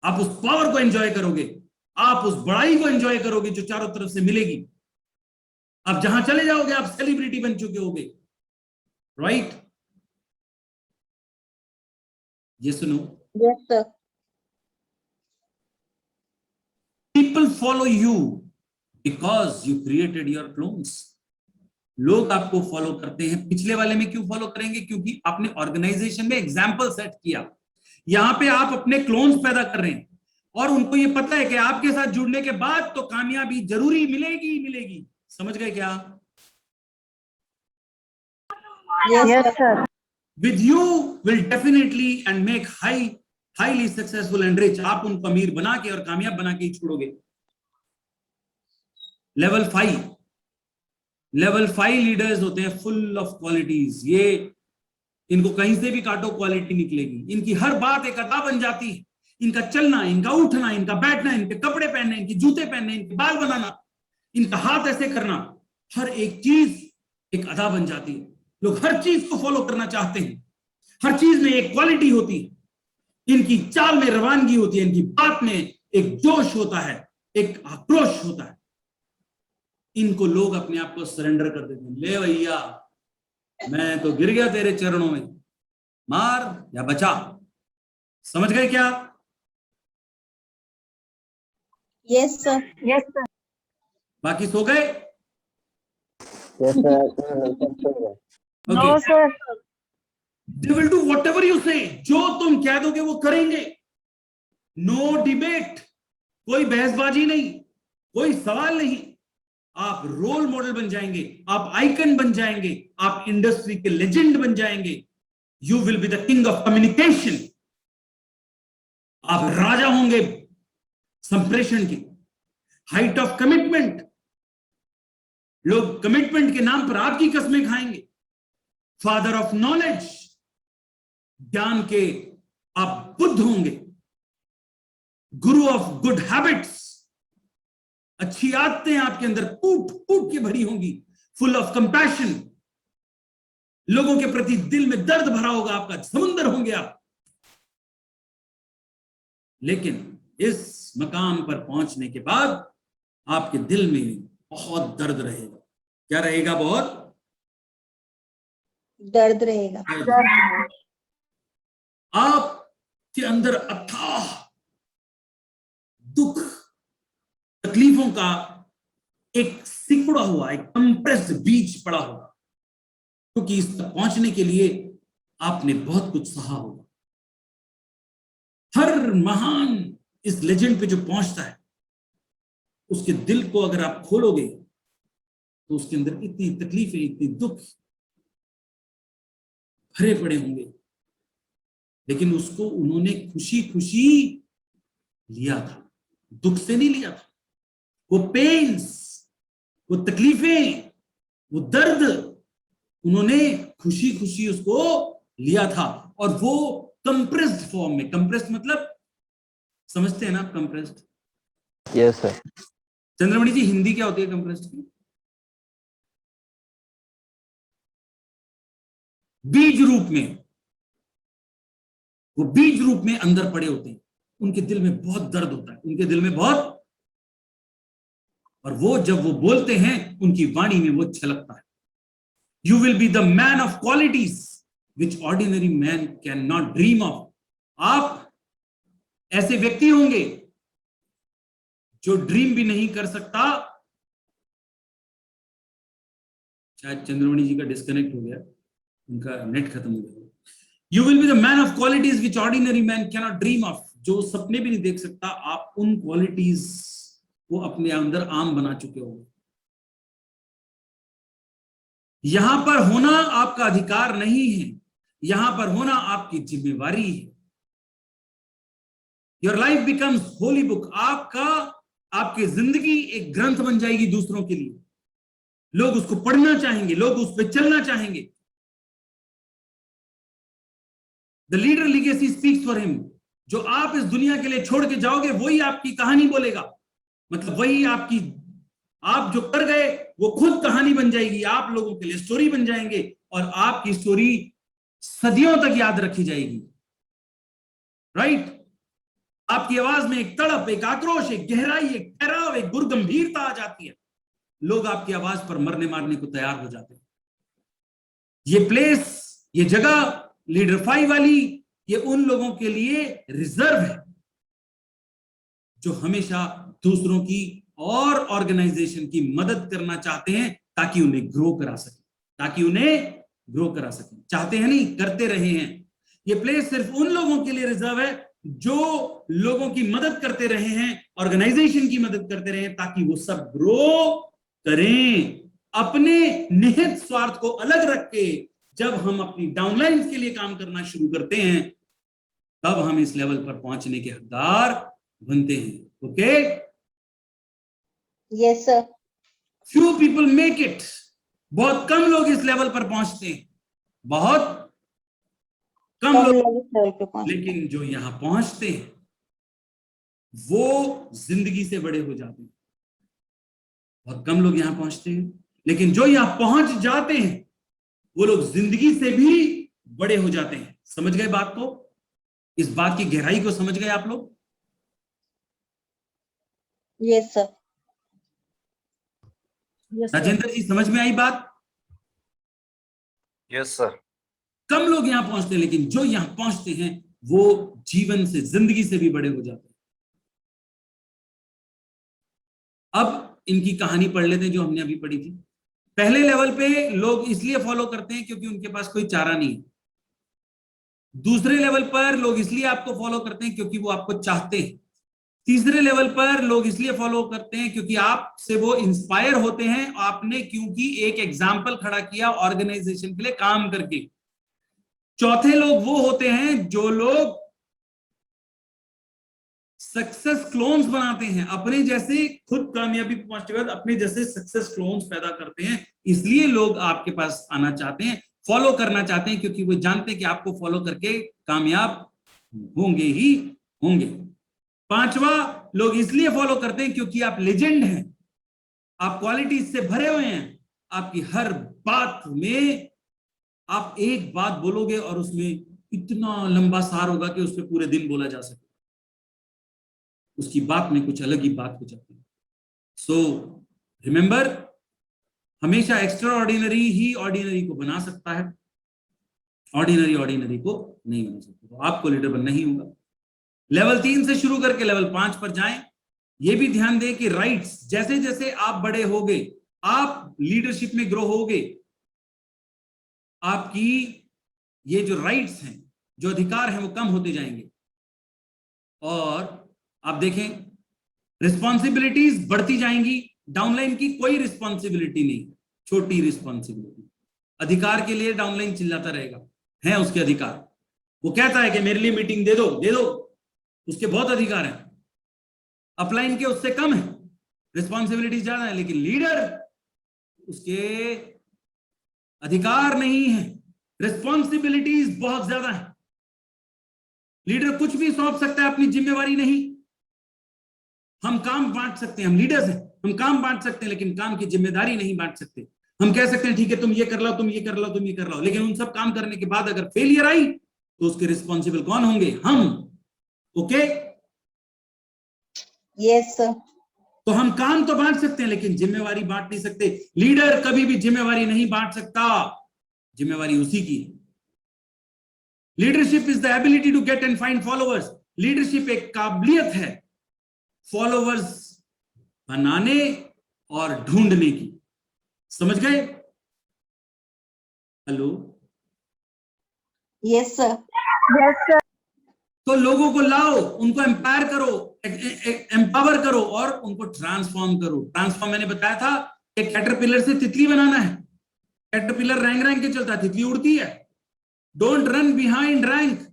आप उस पावर को एंजॉय करोगे, आप उस बड़ाई को एंजॉय करोगे जो चारों तरफ से मिलेगी। आप जहां चले जाओगे आप सेलिब्रिटी बन चुके होगे, राइट? ये सुनो, yes sir, people follow you because you created your clones. लोग आपको फॉलो करते हैं। पिछले वाले में क्यों फॉलो करेंगे? क्योंकि आपने ऑर्गेनाइजेशन में एग्जाम्पल सेट किया। यहां पे आप अपने क्लोन्स पैदा कर रहे हैं, और उनको ये पता है कि आपके साथ जुड़ने के बाद तो कामयाबी जरूरी मिलेगी मिलेगी। समझ गए क्या? yes sir, With you will definitely and make highly successful and rich. आप उनको अमीर बना के और कामयाब बना के ही छोड़ोगे। लेवल 5 लेवल 5 लीडर्स होते हैं फुल ऑफ क्वालिटीज। ये इनको कहीं से भी काटो क्वालिटी निकलेगी। इनकी हर बात एक अदा बन जाती है। इनका चलना, इनका उठना, इनका बैठना, इनके कपड़े पहनने, इनके जूते पहनने, इनके बाल बनाना, इनका हाथ ऐसे करना, हर एक चीज एक अदा बन जाती है। लोग हर चीज को फॉलो करना चाहते हैं। हर चीज में एक क्वालिटी होती है। इनकी चाल में रवानगी होती है। इनकी बात में एक जोश होता है, एक आक्रोश होता है। इनको लोग अपने आप को सरेंडर कर देते हैं। ले भैया, मैं तो गिर गया तेरे चरणों में, मार या बचा। समझ गए क्या? Yes sir. Yes sir. बाकी सो गए? Yes, sir. No sir. They will do whatever you say. जो तुम कह दोगे वो करेंगे। नो डिबेट, कोई बहसबाजी नहीं, कोई सवाल नहीं। आप रोल मॉडल बन जाएंगे, आप आइकन बन जाएंगे, आप इंडस्ट्री के लेजेंड बन जाएंगे। You will be the king of communication. आप राजा होंगे संप्रेषण की। हाइट ऑफ कमिटमेंट, लोग कमिटमेंट के नाम पर आपकी कसमें खाएंगे। फादर ऑफ नॉलेज, ज्ञान के आप बुद्ध होंगे। गुरु ऑफ गुड हैबिट्स, अच्छी आदतें आपके अंदर कूट कूट के भरी होंगी। फुल ऑफ कंपैशन, लोगों के प्रति दिल में दर्द भरा होगा आपका, समुंदर होंगे आप। लेकिन इस मकाम पर पहुंचने के बाद आपके दिल में बहुत दर्द रहेगा। क्या रहेगा? बहुत दर्द रहेगा। आपके अंदर अथाह दुख, तकलीफों का एक सिकुड़ा हुआ, एक कंप्रेस्ड बीज पड़ा होगा, क्योंकि इस तक पहुंचने के लिए आपने बहुत कुछ सहा होगा। हर महान इस लेजेंड पे जो पहुंचता है, उसके दिल को अगर आप खोलोगे तो उसके अंदर इतनी तकलीफें, इतनी दुख भरे पड़े होंगे, लेकिन उसको उन्होंने खुशी खुशी लिया था, दुख से नहीं लिया था। वो पेन्स, वो तकलीफें, वो दर्द उन्होंने खुशी खुशी उसको लिया था। और वो कंप्रेस्ड फॉर्म में, कंप्रेस्ड मतलब समझते हैं ना आप? Compressed, Yes, sir. चंद्रमणि जी, हिंदी क्या होती है कंप्रेस्ड की? बीज रूप में, वो बीज रूप में अंदर पड़े होते हैं। उनके दिल में बहुत दर्द होता है, उनके दिल में बहुत, और वो जब वो बोलते हैं उनकी वाणी में वो छलकता है। You will be the man of qualities which ordinary man can not dream of. आप ऐसे व्यक्ति होंगे जो ड्रीम भी नहीं कर सकता। शायद चंद्रमणि जी का डिस्कनेक्ट हो गया, उनका नेट खत्म हो गया। You will be the man of qualities which ordinary man can not dream of. जो सपने भी नहीं देख सकता, आप उन क्वालिटीज को अपने अंदर आम बना चुके हो। यहां पर होना आपका अधिकार नहीं है, यहां पर होना आपकी जिम्मेवारी है। Your life becomes Holi book. आपकी जिंदगी एक ग्रंथ बन जाएगी दूसरों के लिए। लोग उसको पढ़ना चाहेंगे, लोग उस पर चलना चाहेंगे। The leader legacy speaks for him. जो आप इस दुनिया के लिए छोड़ के जाओगे वही आपकी कहानी बोलेगा। मतलब वही आपकी, आप जो कर गए वो खुद कहानी बन जाएगी, आप लोगों के लिए स्टोरी बन जाएंगे, और आपकी स्टोरी सदियों तक याद रखी जाएगी। राइट? आपकी आवाज में एक तड़प, एक आक्रोश, एक गहराई, एक ठहराव, एक गुरगंभीरता आ जाती है। लोग आपकी आवाज पर मरने मारने को तैयार हो जाते हैं। ये प्लेस, ये जगह लीडर 5 वाली, ये उन लोगों के लिए रिजर्व है जो हमेशा दूसरों की और ऑर्गेनाइजेशन की मदद करना चाहते हैं ताकि उन्हें ग्रो करा सके, चाहते हैं नहीं, करते रहे हैं। ये प्लेस सिर्फ उन लोगों के लिए रिजर्व है जो लोगों की मदद करते रहे हैं, ऑर्गेनाइजेशन की मदद करते रहे हैं, ताकि वो सब ग्रो करें। अपने निहित स्वार्थ को अलग रख के जब हम अपनी डाउनलाइन के लिए काम करना शुरू करते हैं, तब हम इस लेवल पर पहुंचने के हकदार बनते हैं। Okay? Yes sir. Few people make it, बहुत कम लोग इस लेवल पर पहुंचते हैं, बहुत कम कम लोग, लोग इस लेवल पे पहुंचते हैं। लेकिन जो यहां पहुंचते हैं वो जिंदगी से बड़े हो जाते हैं। बहुत कम लोग यहां पहुंचते हैं, लेकिन जो यहां पहुंच जाते हैं वो लोग जिंदगी से भी बड़े हो जाते हैं। समझ गए बात को? इस बात की गहराई को समझ गए आप लोग? Yes sir. Yes sir. Rajendra ji, समझ में आई बात? Yes sir. कम लोग यहां पहुंचते हैं, लेकिन जो यहां पहुंचते हैं वो जीवन से, जिंदगी से भी बड़े हो जाते हैं। अब इनकी कहानी पढ़ लेते हैं जो हमने अभी पढ़ी थी। पहले लेवल पे लोग इसलिए फॉलो करते हैं क्योंकि उनके पास कोई चारा नहीं है। दूसरे लेवल पर लोग इसलिए आपको फॉलो करते हैं क्योंकि वो आपको चाहते हैं। तीसरे लेवल पर लोग इसलिए फॉलो करते हैं क्योंकि आपसे वो इंस्पायर होते हैं, आपने क्योंकि एक एग्जाम्पल खड़ा किया ऑर्गेनाइजेशन के लिए काम करके। चौथे लोग वो होते हैं जो लोग सक्सेस क्लोन्स बनाते हैं, अपने जैसे खुद कामयाबी पहुंचते बाद अपने जैसे सक्सेस क्लोन्स पैदा करते हैं। इसलिए लोग आपके पास आना चाहते हैं, फॉलो करना चाहते हैं, क्योंकि वो जानते हैं कि आपको फॉलो करके कामयाब होंगे ही होंगे। पांचवा, लोग इसलिए फॉलो करते हैं क्योंकि आप लेजेंड हैं, आप क्वालिटीज से भरे हुए हैं, आपकी हर बात में आप एक बात बोलोगे और उसमें इतना लंबा सार होगा कि उस पर पूरे दिन बोला जा सके। उसकी बात में कुछ अलग ही बात हो जाती है। सो रिमेंबर, हमेशा एक्स्ट्रा ऑर्डिनरी ही ऑर्डिनरी को बना सकता है, ऑर्डिनरी ऑर्डिनरी को नहीं बना सकता। तो आपको लीडर बनना ही होगा। लेवल 3 से शुरू करके लेवल 5 पर जाएं। ये भी ध्यान दें कि राइट्स, जैसे जैसे आप बड़े होगे, आप लीडरशिप में ग्रो होगे, आपकी ये जो राइट्स हैं, जो अधिकार हैं, वो कम होते जाएंगे। और आप देखें, रिस्पॉन्सिबिलिटीज बढ़ती जाएंगी। डाउनलाइन की कोई रिस्पॉन्सिबिलिटी नहीं, छोटी रिस्पॉन्सिबिलिटी। अधिकार के लिए डाउनलाइन चिल्लाता रहेगा, है उसके अधिकार। वो कहता है कि मेरे लिए मीटिंग दे दो दे दो, उसके बहुत अधिकार हैं। अपलाइन के उससे कम है, रिस्पॉन्सिबिलिटी ज्यादा है, लेकिन लीडर, उसके अधिकार नहीं है, रिस्पॉन्सिबिलिटीज बहुत ज्यादा है। लीडर कुछ भी सौंप सकता है, अपनी जिम्मेवारी नहीं। हम काम बांट सकते हैं, हम लीडर्स हैं, हम काम बांट सकते हैं, लेकिन काम की जिम्मेदारी नहीं बांट सकते। हम कह सकते हैं ठीक है तुम ये कर लो, तुम ये कर लो, तुम ये कर लो, लेकिन उन सब काम करने के बाद अगर फेलियर आई तो उसके रिस्पॉन्सिबल कौन होंगे? हम। ओके? Yes sir. तो हम काम तो बांट सकते हैं, लेकिन जिम्मेवारी बांट नहीं सकते। लीडर कभी भी जिम्मेवारी नहीं बांट सकता, जिम्मेवारी उसी की है। Leadership is the ability to get and find followers. Leadership एक काबिलियत है फॉलोअर्स बनाने और ढूंढने की। समझ गए? Hello? Yes sir. Yes sir. तो लोगों को लाओ, उनको एम्पायर करो, एम्पावर करो और उनको ट्रांसफॉर्म करो। ट्रांसफॉर्म मैंने बताया था कि कैटरपिलर से तितली बनाना है। कैटरपिलर रैंक रैंक के चलता है, तितली उड़ती है। Don't run behind rank.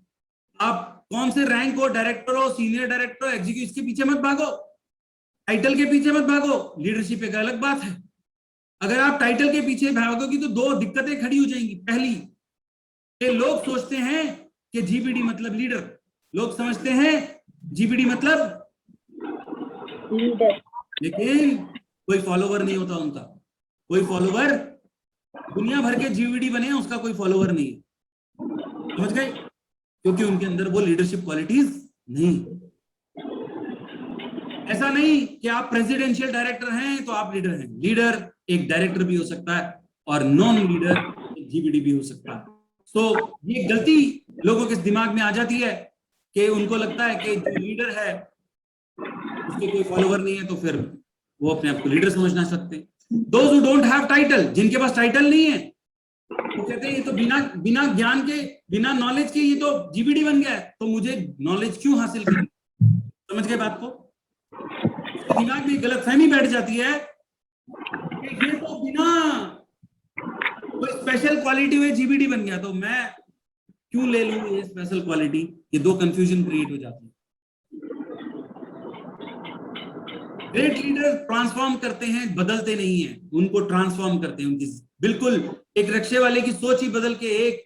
आप कौन से रैंक हो, डायरेक्टर हो, सीनियर डायरेक्टर हो, एग्जीक्यूटिव, इसके पीछे मत भागो, टाइटल के पीछे मत भागो। लीडरशिप एक अलग बात है। अगर आप टाइटल के पीछे भागोगे तो दो दिक्कतें खड़ी हो जाएंगी। पहली, ये लोग सोचते हैं कि जीबीडी मतलब लीडर, लोग समझते हैं जीबीडी मतलब लीडर, लेकिन कोई फॉलोवर नहीं होता उनका। कोई फॉलोवर, दुनिया भर के जीबीडी बने हैं, उसका कोई फॉलोवर नहीं है। समझ गए? क्योंकि उनके अंदर वो लीडरशिप क्वालिटीज नहीं। ऐसा नहीं कि आप प्रेसिडेंशियल डायरेक्टर हैं तो आप लीडर हैं। लीडर एक डायरेक्टर भी हो सकता है और नॉन लीडर एक जीबीडी भी हो सकता है। तो ये गलती लोगों के दिमाग में आ जाती है कि उनको लगता है कि जो लीडर है उसके कोई फॉलोवर नहीं है, तो फिर वो अपने आप को लीडर समझना सकते। Those who don't have title, जिनके पास टाइटल नहीं है, वो कहते हैं ये तो बिना ज्ञान के, बिना नॉलेज के ये तो जीबीडी बन गया है, तो मुझे नॉलेज क्यों हासिल करनी? समझ गए बात को? दिमाग में गलतफहमी बैठ जाती है कि ये तो बिना कोई स्पेशल क्वालिटी हुए जीबीडी बन गया, तो मैं क्यों ले लूं ये स्पेशल क्वालिटी? ये दो कंफ्यूजन क्रिएट हो जाती है। ग्रेट लीडर ट्रांसफॉर्म करते हैं, बदलते नहीं हैं, उनको ट्रांसफॉर्म करते हैं। उनकी बिल्कुल एक रक्शे वाले की सोच ही बदल के एक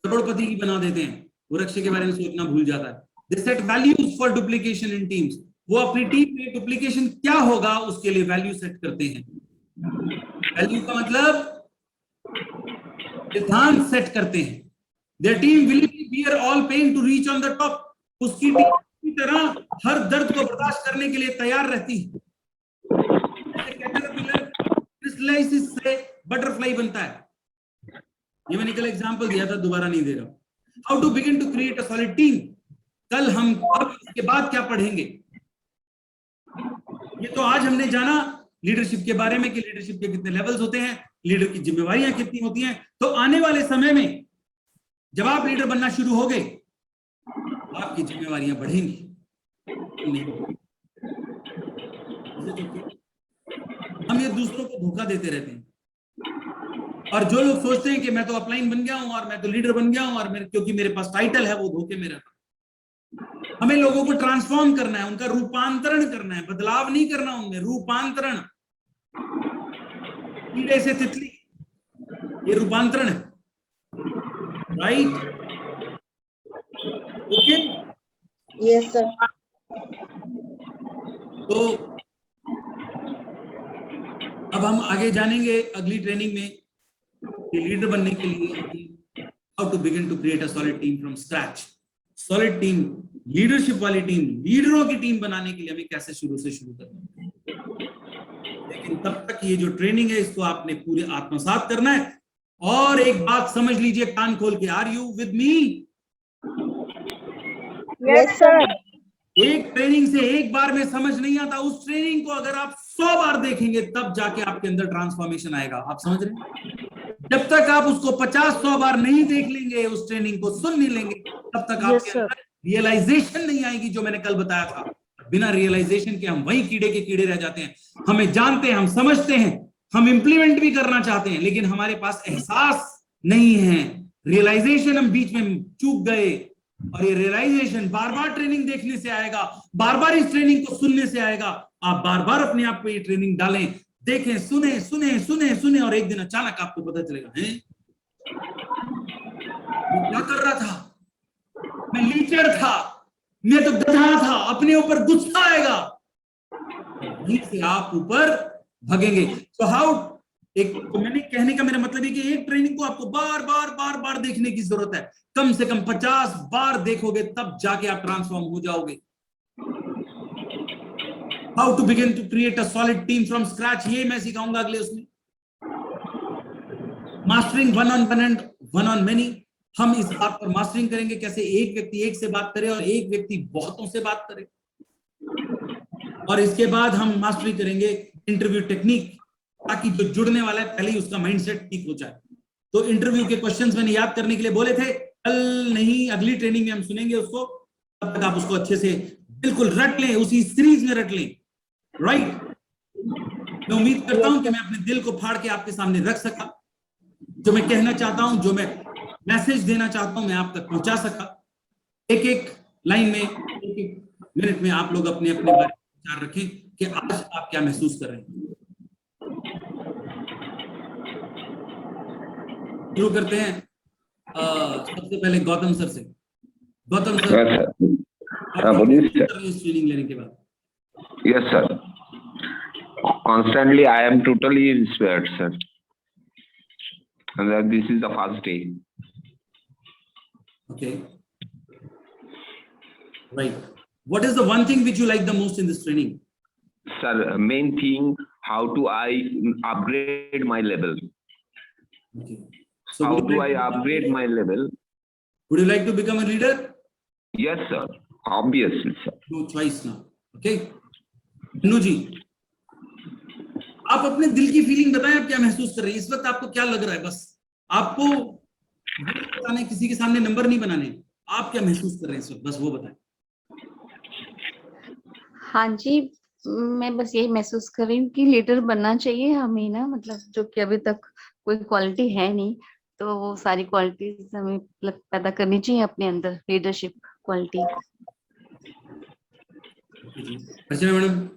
करोड़पति की बना देते हैं। वो रक्शे के बारे में सोचना भूल जाता है। They set values for duplication in teams. वो अपनी टीम में डुप्लीकेशन क्या होगा उसके लिए वैल्यू सेट करते हैं। वैल्यू का मतलब सिद्धांत सेट करते हैं। Their team willingly bear all pain to reach on the top. उसकी टीम की तरह हर दर्द को बर्दाश्त करने के लिए तैयार रहती है। कैटरपिलर क्रिस्टलाइसिस से बटरफ्लाई बनता है। ये मैंने कल एग्जांपल दिया था, दोबारा नहीं दे रहा। How to begin to create a solid team. कल हम अब इसके बाद क्या पढ़ेंगे, ये तो आज हमने जाना लीडरशिप के बारे में कि लीडरशिप के कितने लेवल्स होते हैं, लीडर की जिम्मेवारियां कितनी होती हैं। तो आने वाले समय में जब आप लीडर बनना शुरू होगे, आपकी जिम्मेवारियां बढ़ेंगी। हम ये दूसरों को धोखा देते रहते हैं, और जो लोग सोचते हैं कि मैं तो अपलाइन बन गया हूं और मैं तो लीडर बन गया हूं और क्योंकि मेरे पास टाइटल है, वो धोखे में रहता। हमें लोगों को ट्रांसफॉर्म करना है, उनका रूपांतरण करना है, बदलाव नहीं करना उनमें, रूपांतरण। कीड़े से तितली, ये रूपांतरण है, राइट? Okay, yes sir. तो अब हम आगे जानेंगे अगली ट्रेनिंग में कि लीडर बनने के लिए how to begin to create a solid team from scratch. Solid team, leadership वाली टीम, लीडरों की टीम बनाने के लिए हमें कैसे शुरू करना है। लेकिन तब तक ये जो ट्रेनिंग है इसको आपने पूरे आत्मसात करना है। और एक बात समझ लीजिए कान खोल के, are you with me? Yes sir. एक ट्रेनिंग से एक बार में समझ नहीं आता, उस ट्रेनिंग को अगर आप 100 बार देखेंगे तब जाके आपके अंदर ट्रांसफॉर्मेशन आएगा। आप समझ रहे हैं? जब तक आप उसको 50-100 बार नहीं देख लेंगे, उस ट्रेनिंग को सुन नहीं लेंगे, तब तक आपके अंदर रियलाइजेशन नहीं आएगी, जो मैंने कल बताया था। बिना रियलाइजेशन के हम वही कीड़े के कीड़े रह जाते हैं। हमें जानते हैं, हम समझते हैं, हम इंप्लीमेंट भी करना चाहते हैं, लेकिन हमारे पास एहसास नहीं है, रियलाइजेशन हम बीच में चूक गए। और ये रियलाइजेशन बार बार ट्रेनिंग देखने से आएगा, बार बार इस ट्रेनिंग को सुनने से आएगा। आप बार बार अपने आप पे ये ट्रेनिंग डालें, देखें, सुने सुने सुने सुने, और एक दिन अचानक आपको पता चलेगा, हैं मैं क्या कर रहा था, मैं लीचर था, मैं तो गधा था, अपने ऊपर गुस्सा आएगा, वहीं से आप ऊपर भगेंगे। तो हाउ, तो मैंने कहने का मेरा मतलब है कि एक ट्रेनिंग को आपको बार बार बार बार देखने की जरूरत है। कम से कम 50 बार देखोगे तब जाके आप ट्रांसफॉर्म हो जाओगे। How to begin to create a solid team from scratch, ये मैं सिखाऊंगा अगले उसमें। Mastering one on one and one on many, हम इस बात पर मास्टरिंग करेंगे कैसे एक व्यक्ति एक से बात करे और एक व्यक्ति बहुतों से बात करे। और इसके बाद हम मास्टरी करेंगे इंटरव्यू टेक्निक, ताकि जो जुड़ने वाला है पहले ही उसका माइंडसेट ठीक हो जाए। तो इंटरव्यू के क्वेश्चंस मैंने याद करने के लिए बोले थे, कल नहीं अगली ट्रेनिंग में हम सुनेंगे उसको। तब तक आप उसको अच्छे से बिल्कुल रट लें, उसी सीरीज में रट लें, राइट? मैं उम्मीद करता हूं कि मैं अपने दिल को फाड़ के आपके सामने रख सका, जो मैं कहना चाहता हूं, जो मैं मैसेज देना चाहता हूं, मैं आप तक पहुंचा सका। एक एक लाइन में, एक एक मिनट में आप लोग अपने अपने बारे में विचार रखें कि आज आप क्या महसूस कर रहे हैं। शुरू करते हैं सबसे पहले गौतम सर से। गौतम सर, बोलिए सर। ट्रेनिंग लेने के बाद। Yes, sir. Constantly, I am totally inspired, sir. And that this is the first day. Okay. Right. What is the one thing which you like the most in this training? Sir, main thing, how do I upgrade my level? Okay. How would you do like I to become a upgrade leader? my level? Would you like to become a leader? Yes, sir. Obviously, sir. No choice now. Okay. Anu ji, आप अपने दिल की feeling बताएं, आप क्या महसूस कर रहे हैं इस वक्त, आपको क्या लग रहा है? बस आपको बताने, किसी के सामने नंबर नहीं बनाने, आप क्या महसूस कर रहे हैं इस वक्त, बस वो बताएं। हाँ जी, मैं बस यही महसूस कर रही हूँ कि लीडर बनना चाहिए हमें ना, मतलब जो कि अभी तक कोई क्वालिटी है नहीं, तो वो सारी क्वालिटीज हमें मतलब पैदा करनी चाहिए अपने अंदर, लीडरशिप क्वालिटी। अर्चना मैडम,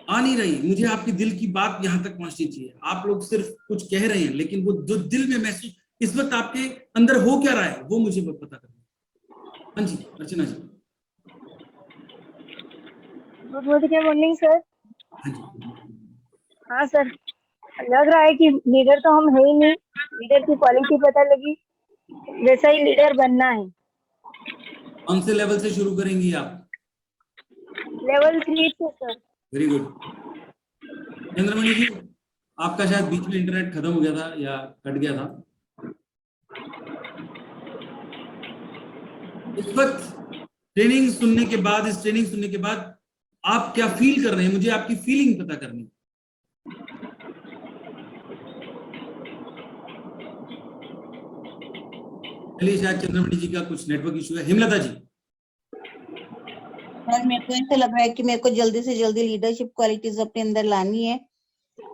आ नहीं रही, मुझे आपकी दिल की बात यहां तक पहुंचनी चाहिए। आप लोग सिर्फ कुछ कह रहे हैं, लेकिन वो जो दिल में महसूस इस वक्त आपके अंदर हो क्या रहा है वो मुझे पता करना है। हाँ जी Archana ji. Good morning sir. हाँ जी हाँ सर, लग रहा है कि लीडर तो हम है ही नहीं, लीडर की क्वालिटी पता लगी, वैसा ही लीडर बनना है। कौन से लेवल से शुरू करेंगी आप? लेवल 3 से sir. Very good. Chandramani ji, आपका शायद बीच में इंटरनेट खत्म हो गया था या कट गया था। इस वक्त ट्रेनिंग सुनने के बाद, इस ट्रेनिंग सुनने के बाद आप क्या फील कर रहे हैं? मुझे आपकी फीलिंग पता करनी है। चलिए, शायद चंद्रमणि जी का कुछ नेटवर्क इशू है। हेमलता जी। और मेरे को ऐसा लग रहा है कि मेरे को जल्दी से जल्दी लीडरशिप क्वालिटीज अपने अंदर लानी है।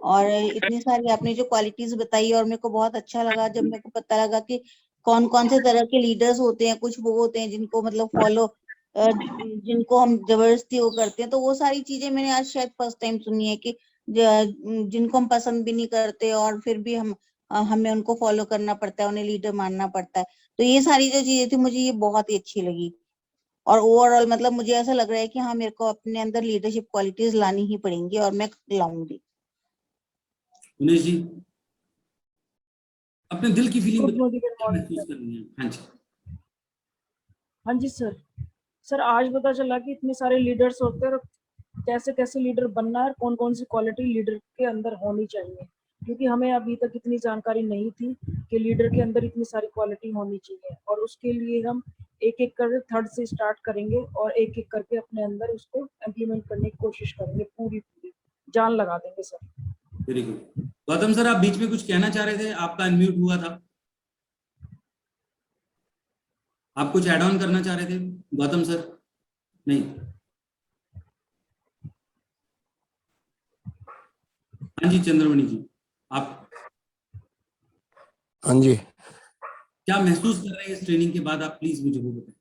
और इतनी सारी आपने जो क्वालिटीज बताई, और मेरे को बहुत अच्छा लगा जब मेरे को पता लगा कि कौन कौन से तरह के लीडर्स होते हैं। कुछ वो होते हैं जिनको मतलब फॉलो, जिनको हम जबरदस्ती वो करते हैं। तो वो सारी चीजें मैंने आज शायद फर्स्ट टाइम सुनी है कि जिनको हम पसंद भी नहीं करते और फिर भी हमें उनको फॉलो करना पड़ता है, उन्हें लीडर मानना पड़ता है। तो ये सारी जो चीजें थी मुझे ये बहुत ही अच्छी लगी। और ओवरऑल मतलब मुझे ऐसा लग रहा है कि हाँ, मेरे को अपने अंदर लीडरशिप क्वालिटीज लानी ही पड़ेंगी और मैं लाऊंगी। उमेश जी, अपने दिल की फीलिंग गुड क्या मॉर्निंग महसूस करनी है? हाँ जी। हाँ जी सर। सर आज पता चला कि इतने सारे लीडर्स होते हैं और कैसे कैसे लीडर बनना है, कौन कौन सी क्वालिटी लीडर के अंदर होनी चाहिए, क्योंकि हमें अभी तक इतनी जानकारी नहीं थी कि लीडर के अंदर इतनी सारी क्वालिटी होनी चाहिए। और उसके लिए हम एक एक कर थर्ड से स्टार्ट करेंगे और एक एक करके अपने अंदर उसको इम्प्लीमेंट करने की कोशिश करेंगे, पूरी पूरी जान लगा देंगे sir. Very good. Gautam sir, आप बीच में कुछ कहना चाह रहे थे, आपका अनम्यूट हुआ था। आप कुछ ऐड ऑन करना चाह रहे थे गौतम सर? नहीं। हाँ जी चंद्रमणि जी, आप हाँ जी। क्या महसूस कर रहे हैं इस ट्रेनिंग के बाद? आप प्लीज मुझे वो बताएं।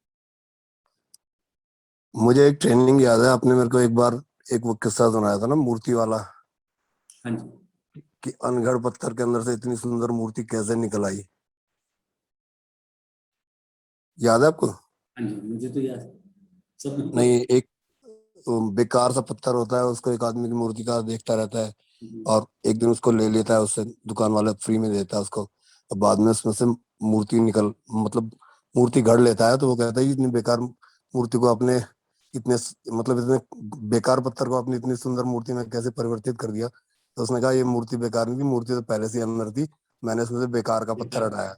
मुझे एक ट्रेनिंग याद है, आपने मेरे को एक बार एक वो किस्सा सुनाया था ना, मूर्ति वाला, हाँ जी। कि अनगढ़ पत्थर के अंदर से इतनी सुंदर मूर्ति कैसे निकल आई। याद है आपको? हाँ जी, मुझे तो याद है सब। नहीं, एक बेकार सा पत्थर होता है, उसको एक आदमी की मूर्ति का देखता रहता है, और एक दिन उसको ले लेता है, उससे दुकान वाला फ्री में देता है उसको। और बाद में उसमें से मूर्ति निकल, मतलब मूर्ति गढ़ लेता है। तो वो कहता है कि इतनी बेकार मूर्ति को अपने इतने, मतलब इतने बेकार पत्थर को अपनी इतनी सुंदर मूर्ति में कैसे परिवर्तित कर दिया। तो उसने कहा ये मूर्ति बेकार नहीं थी, मूर्ति तो पहले से अंदर थी, मैंने उसमें से बेकार का पत्थर हटाया।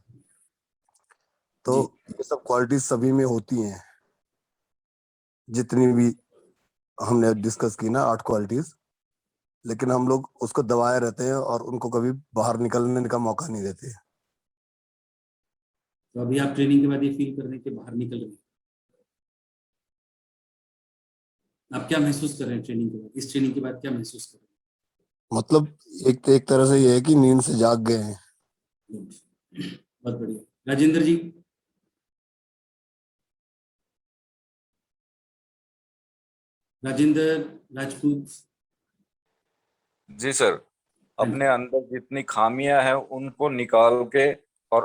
तो जी। ये सब क्वालिटीज सभी में होती हैं, जितनी भी हमने डिस्कस की ना 8 क्वालिटीज, लेकिन हम लोग उसको दबाए रहते हैं और उनको कभी बाहर निकलने का मौका नहीं देते। तो अभी आप ट्रेनिंग के बाद ये फील कर रहे हैं कि बाहर निकल रहे हैं। आप क्या महसूस कर रहे हैं ट्रेनिंग के बाद? इस ट्रेनिंग के बाद क्या महसूस कर रहे मतलब एक तरह से ये है कि नींद से जाग गए हैं। हैं? बहुत बढ़िया। राजेंद्र जी। राजेंद्र राजपूत। जी सर। अपने अंदर जितनी खामियां हैं उनको निकाल के और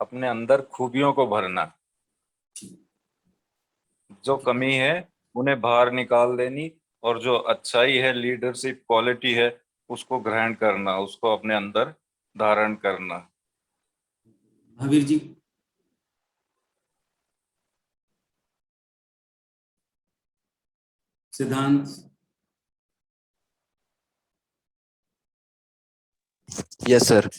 अपने अंदर खूबियों को भरना, जो कमी है उन्हें बाहर निकाल देनी, और जो अच्छाई है, लीडरशिप क्वालिटी है, उसको ग्रहण करना, उसको अपने अंदर धारण करना। महावीर जी। सिद्धांत। Yes sir.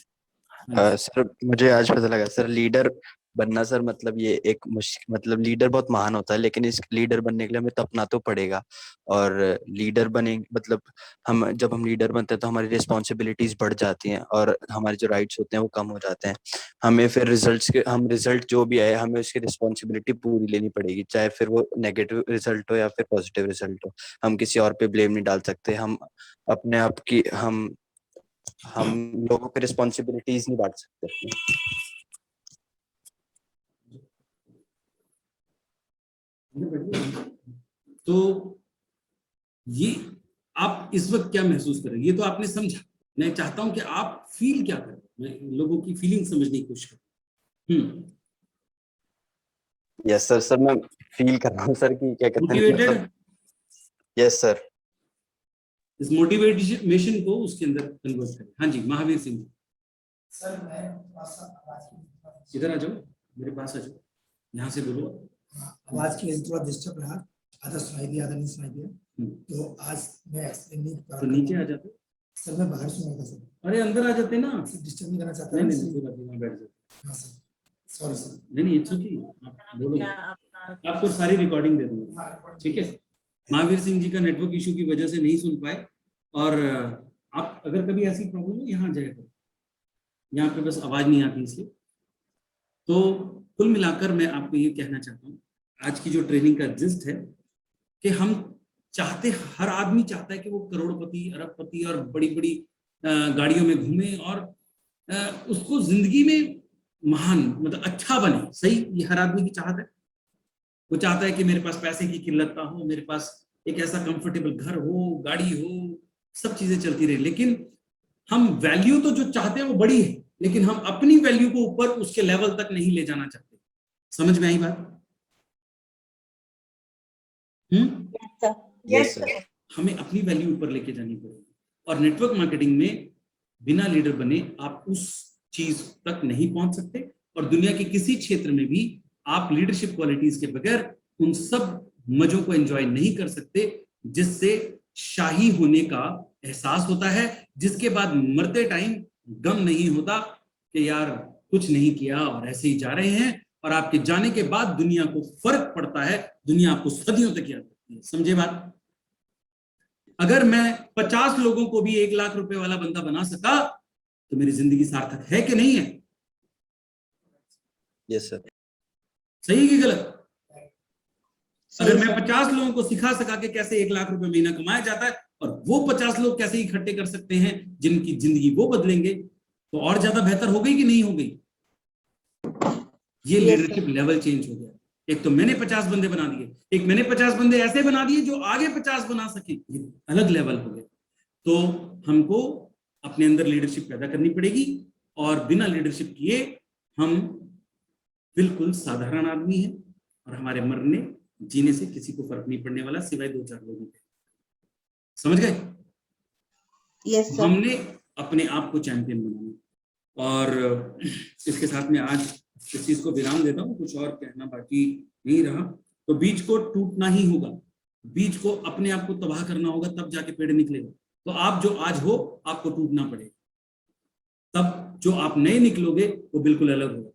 हाँ सर मुझे आज पता लगा सर, लीडर बनना सर मतलब ये एक मुश्किल, मतलब लीडर बहुत महान होता है, लेकिन इस लीडर बनने के लिए हमें तपना तो पड़ेगा। और लीडर बने मतलब जब हम लीडर बनते हैं तो हमारी रिस्पॉन्सिबिलिटीज बढ़ जाती हैं और हमारे जो राइट्स होते हैं वो कम हो जाते हैं। हमें फिर रिजल्ट जो भी आए हमें उसकी रिस्पॉन्सिबिलिटी पूरी लेनी पड़ेगी, चाहे फिर वो नेगेटिव रिजल्ट हो या फिर पॉजिटिव रिजल्ट हो। हम किसी और पे ब्लेम नहीं डाल सकते। हम अपने आप की हम लोगों पे रिस्पॉन्सिबिलिटीज नहीं बांट सकते अपनी। तो ये आप इस वक्त क्या महसूस कर रहे हैं, ये तो आपने समझा। मैं चाहता हूं कि आप फील क्या कर रहे हैं, मैं लोगों की फीलिंग समझने की कोशिश करूं। Yes sir. सर मैं फील कर रहा हूँ सर कि क्या कहते हैं, मोटिवेटेड, यस सर। इस मोटिवेशन को उसके अंदर कन्वर्ट करें। हाँ जी, महावीर सिंह जी। सर मैं इधर आ जाओ, मेरे पास आ जाओ, यहाँ से बोलो। आवाज की वजह से थोड़ा डिस्टर्ब रहा, आधा सुनाई दिया आधा नहीं सुनाई दिया, तो आज मैं एक्सप्लेन नहीं कर तो रहा। नीचे आ जाते। सर मैं बाहर सुना था सर। अरे अंदर आ जाते ना, डिस्टर्ब नहीं करना चाहता। नहीं नहीं कोई बात नहीं, वहाँ बैठ जाते। हाँ सर, सॉरी सर। नहीं नहीं इट्स ओके, आप बोलो, आपको सारी रिकॉर्डिंग दे दूंगा, ठीक है। महावीर सिंह जी का नेटवर्क इशू की वजह से नहीं सुन पाए, और आप अगर कभी ऐसी प्रॉब्लम हो यहाँ जाए करो, यहाँ पे बस आवाज नहीं आती इसलिए। तो कुल मिलाकर मैं आपको ये कहना चाहता हूँ, आज की जो ट्रेनिंग का जिस्ट है कि हम चाहते, हर आदमी चाहता है कि वो करोड़पति, अरबपति और बड़ी बड़ी गाड़ियों में घूमे और उसको जिंदगी में महान, मतलब अच्छा बने। सही, ये हर आदमी की चाहत है। वो चाहता है कि मेरे पास पैसे की किल्लत ना हो, मेरे पास एक ऐसा कंफर्टेबल घर हो, गाड़ी हो, सब चीजें चलती रहे। लेकिन हम वैल्यू तो जो चाहते हैं वो बड़ी है, लेकिन हम अपनी वैल्यू को ऊपर उसके लेवल तक नहीं ले जाना चाहते। समझ में आई बात? Yes sir. हमें अपनी वैल्यू ऊपर लेके जानी पड़ेगी, और नेटवर्क मार्केटिंग में बिना लीडर बने आप उस चीज तक नहीं पहुंच सकते, और दुनिया के किसी क्षेत्र में भी आप लीडरशिप क्वालिटीज के बगैर उन सब मजों को एंजॉय नहीं कर सकते जिससे शाही होने का एहसास होता है, जिसके बाद मरते टाइम गम नहीं होता कि यार कुछ नहीं किया और ऐसे ही जा रहे हैं, और आपके जाने के बाद दुनिया को फर्क पड़ता है, दुनिया आपको सदियों तक याद रखती है। समझे बात? अगर मैं 50 लोगों को भी 1 लाख रुपए वाला बंदा बना सका तो मेरी जिंदगी सार्थक है कि नहीं है? Yes sir. सही कि गलत? अगर मैं 50 लोगों को सिखा सका कि कैसे 1 लाख रुपए महीना कमाया जाता है, और वो 50 लोग कैसे इकट्ठे कर सकते हैं जिनकी जिंदगी वो बदलेंगे, तो और ज्यादा बेहतर हो गई कि नहीं हो गई? ये लीडरशिप लेवल चेंज हो गया। एक तो मैंने 50 बंदे बना दिए, एक मैंने 50 बंदे ऐसे बना दिए जो आगे 50 बना सके, ये अलग लेवल हो गया। तो हमको अपने अंदर लीडरशिप पैदा करनी पड़ेगी, और बिना लीडरशिप किए हम बिल्कुल साधारण आदमी हैं, और हमारे मरने जीने से किसी को फर्क नहीं पड़ने वाला, सिवाय 2-4 लोगों के। समझ गए? Yes sir. हमने अपने आप को चैंपियन बनाना। और इसके साथ में आज इस चीज को विराम देता हूँ, कुछ और कहना बाकी नहीं रहा। तो बीज को टूटना ही होगा, बीज को अपने आप को तबाह करना होगा, तब जाके पेड़ निकलेगा। तो आप जो आज हो, आपको टूटना पड़ेगा, तब जो आप नए निकलोगे वो बिल्कुल अलग होगा।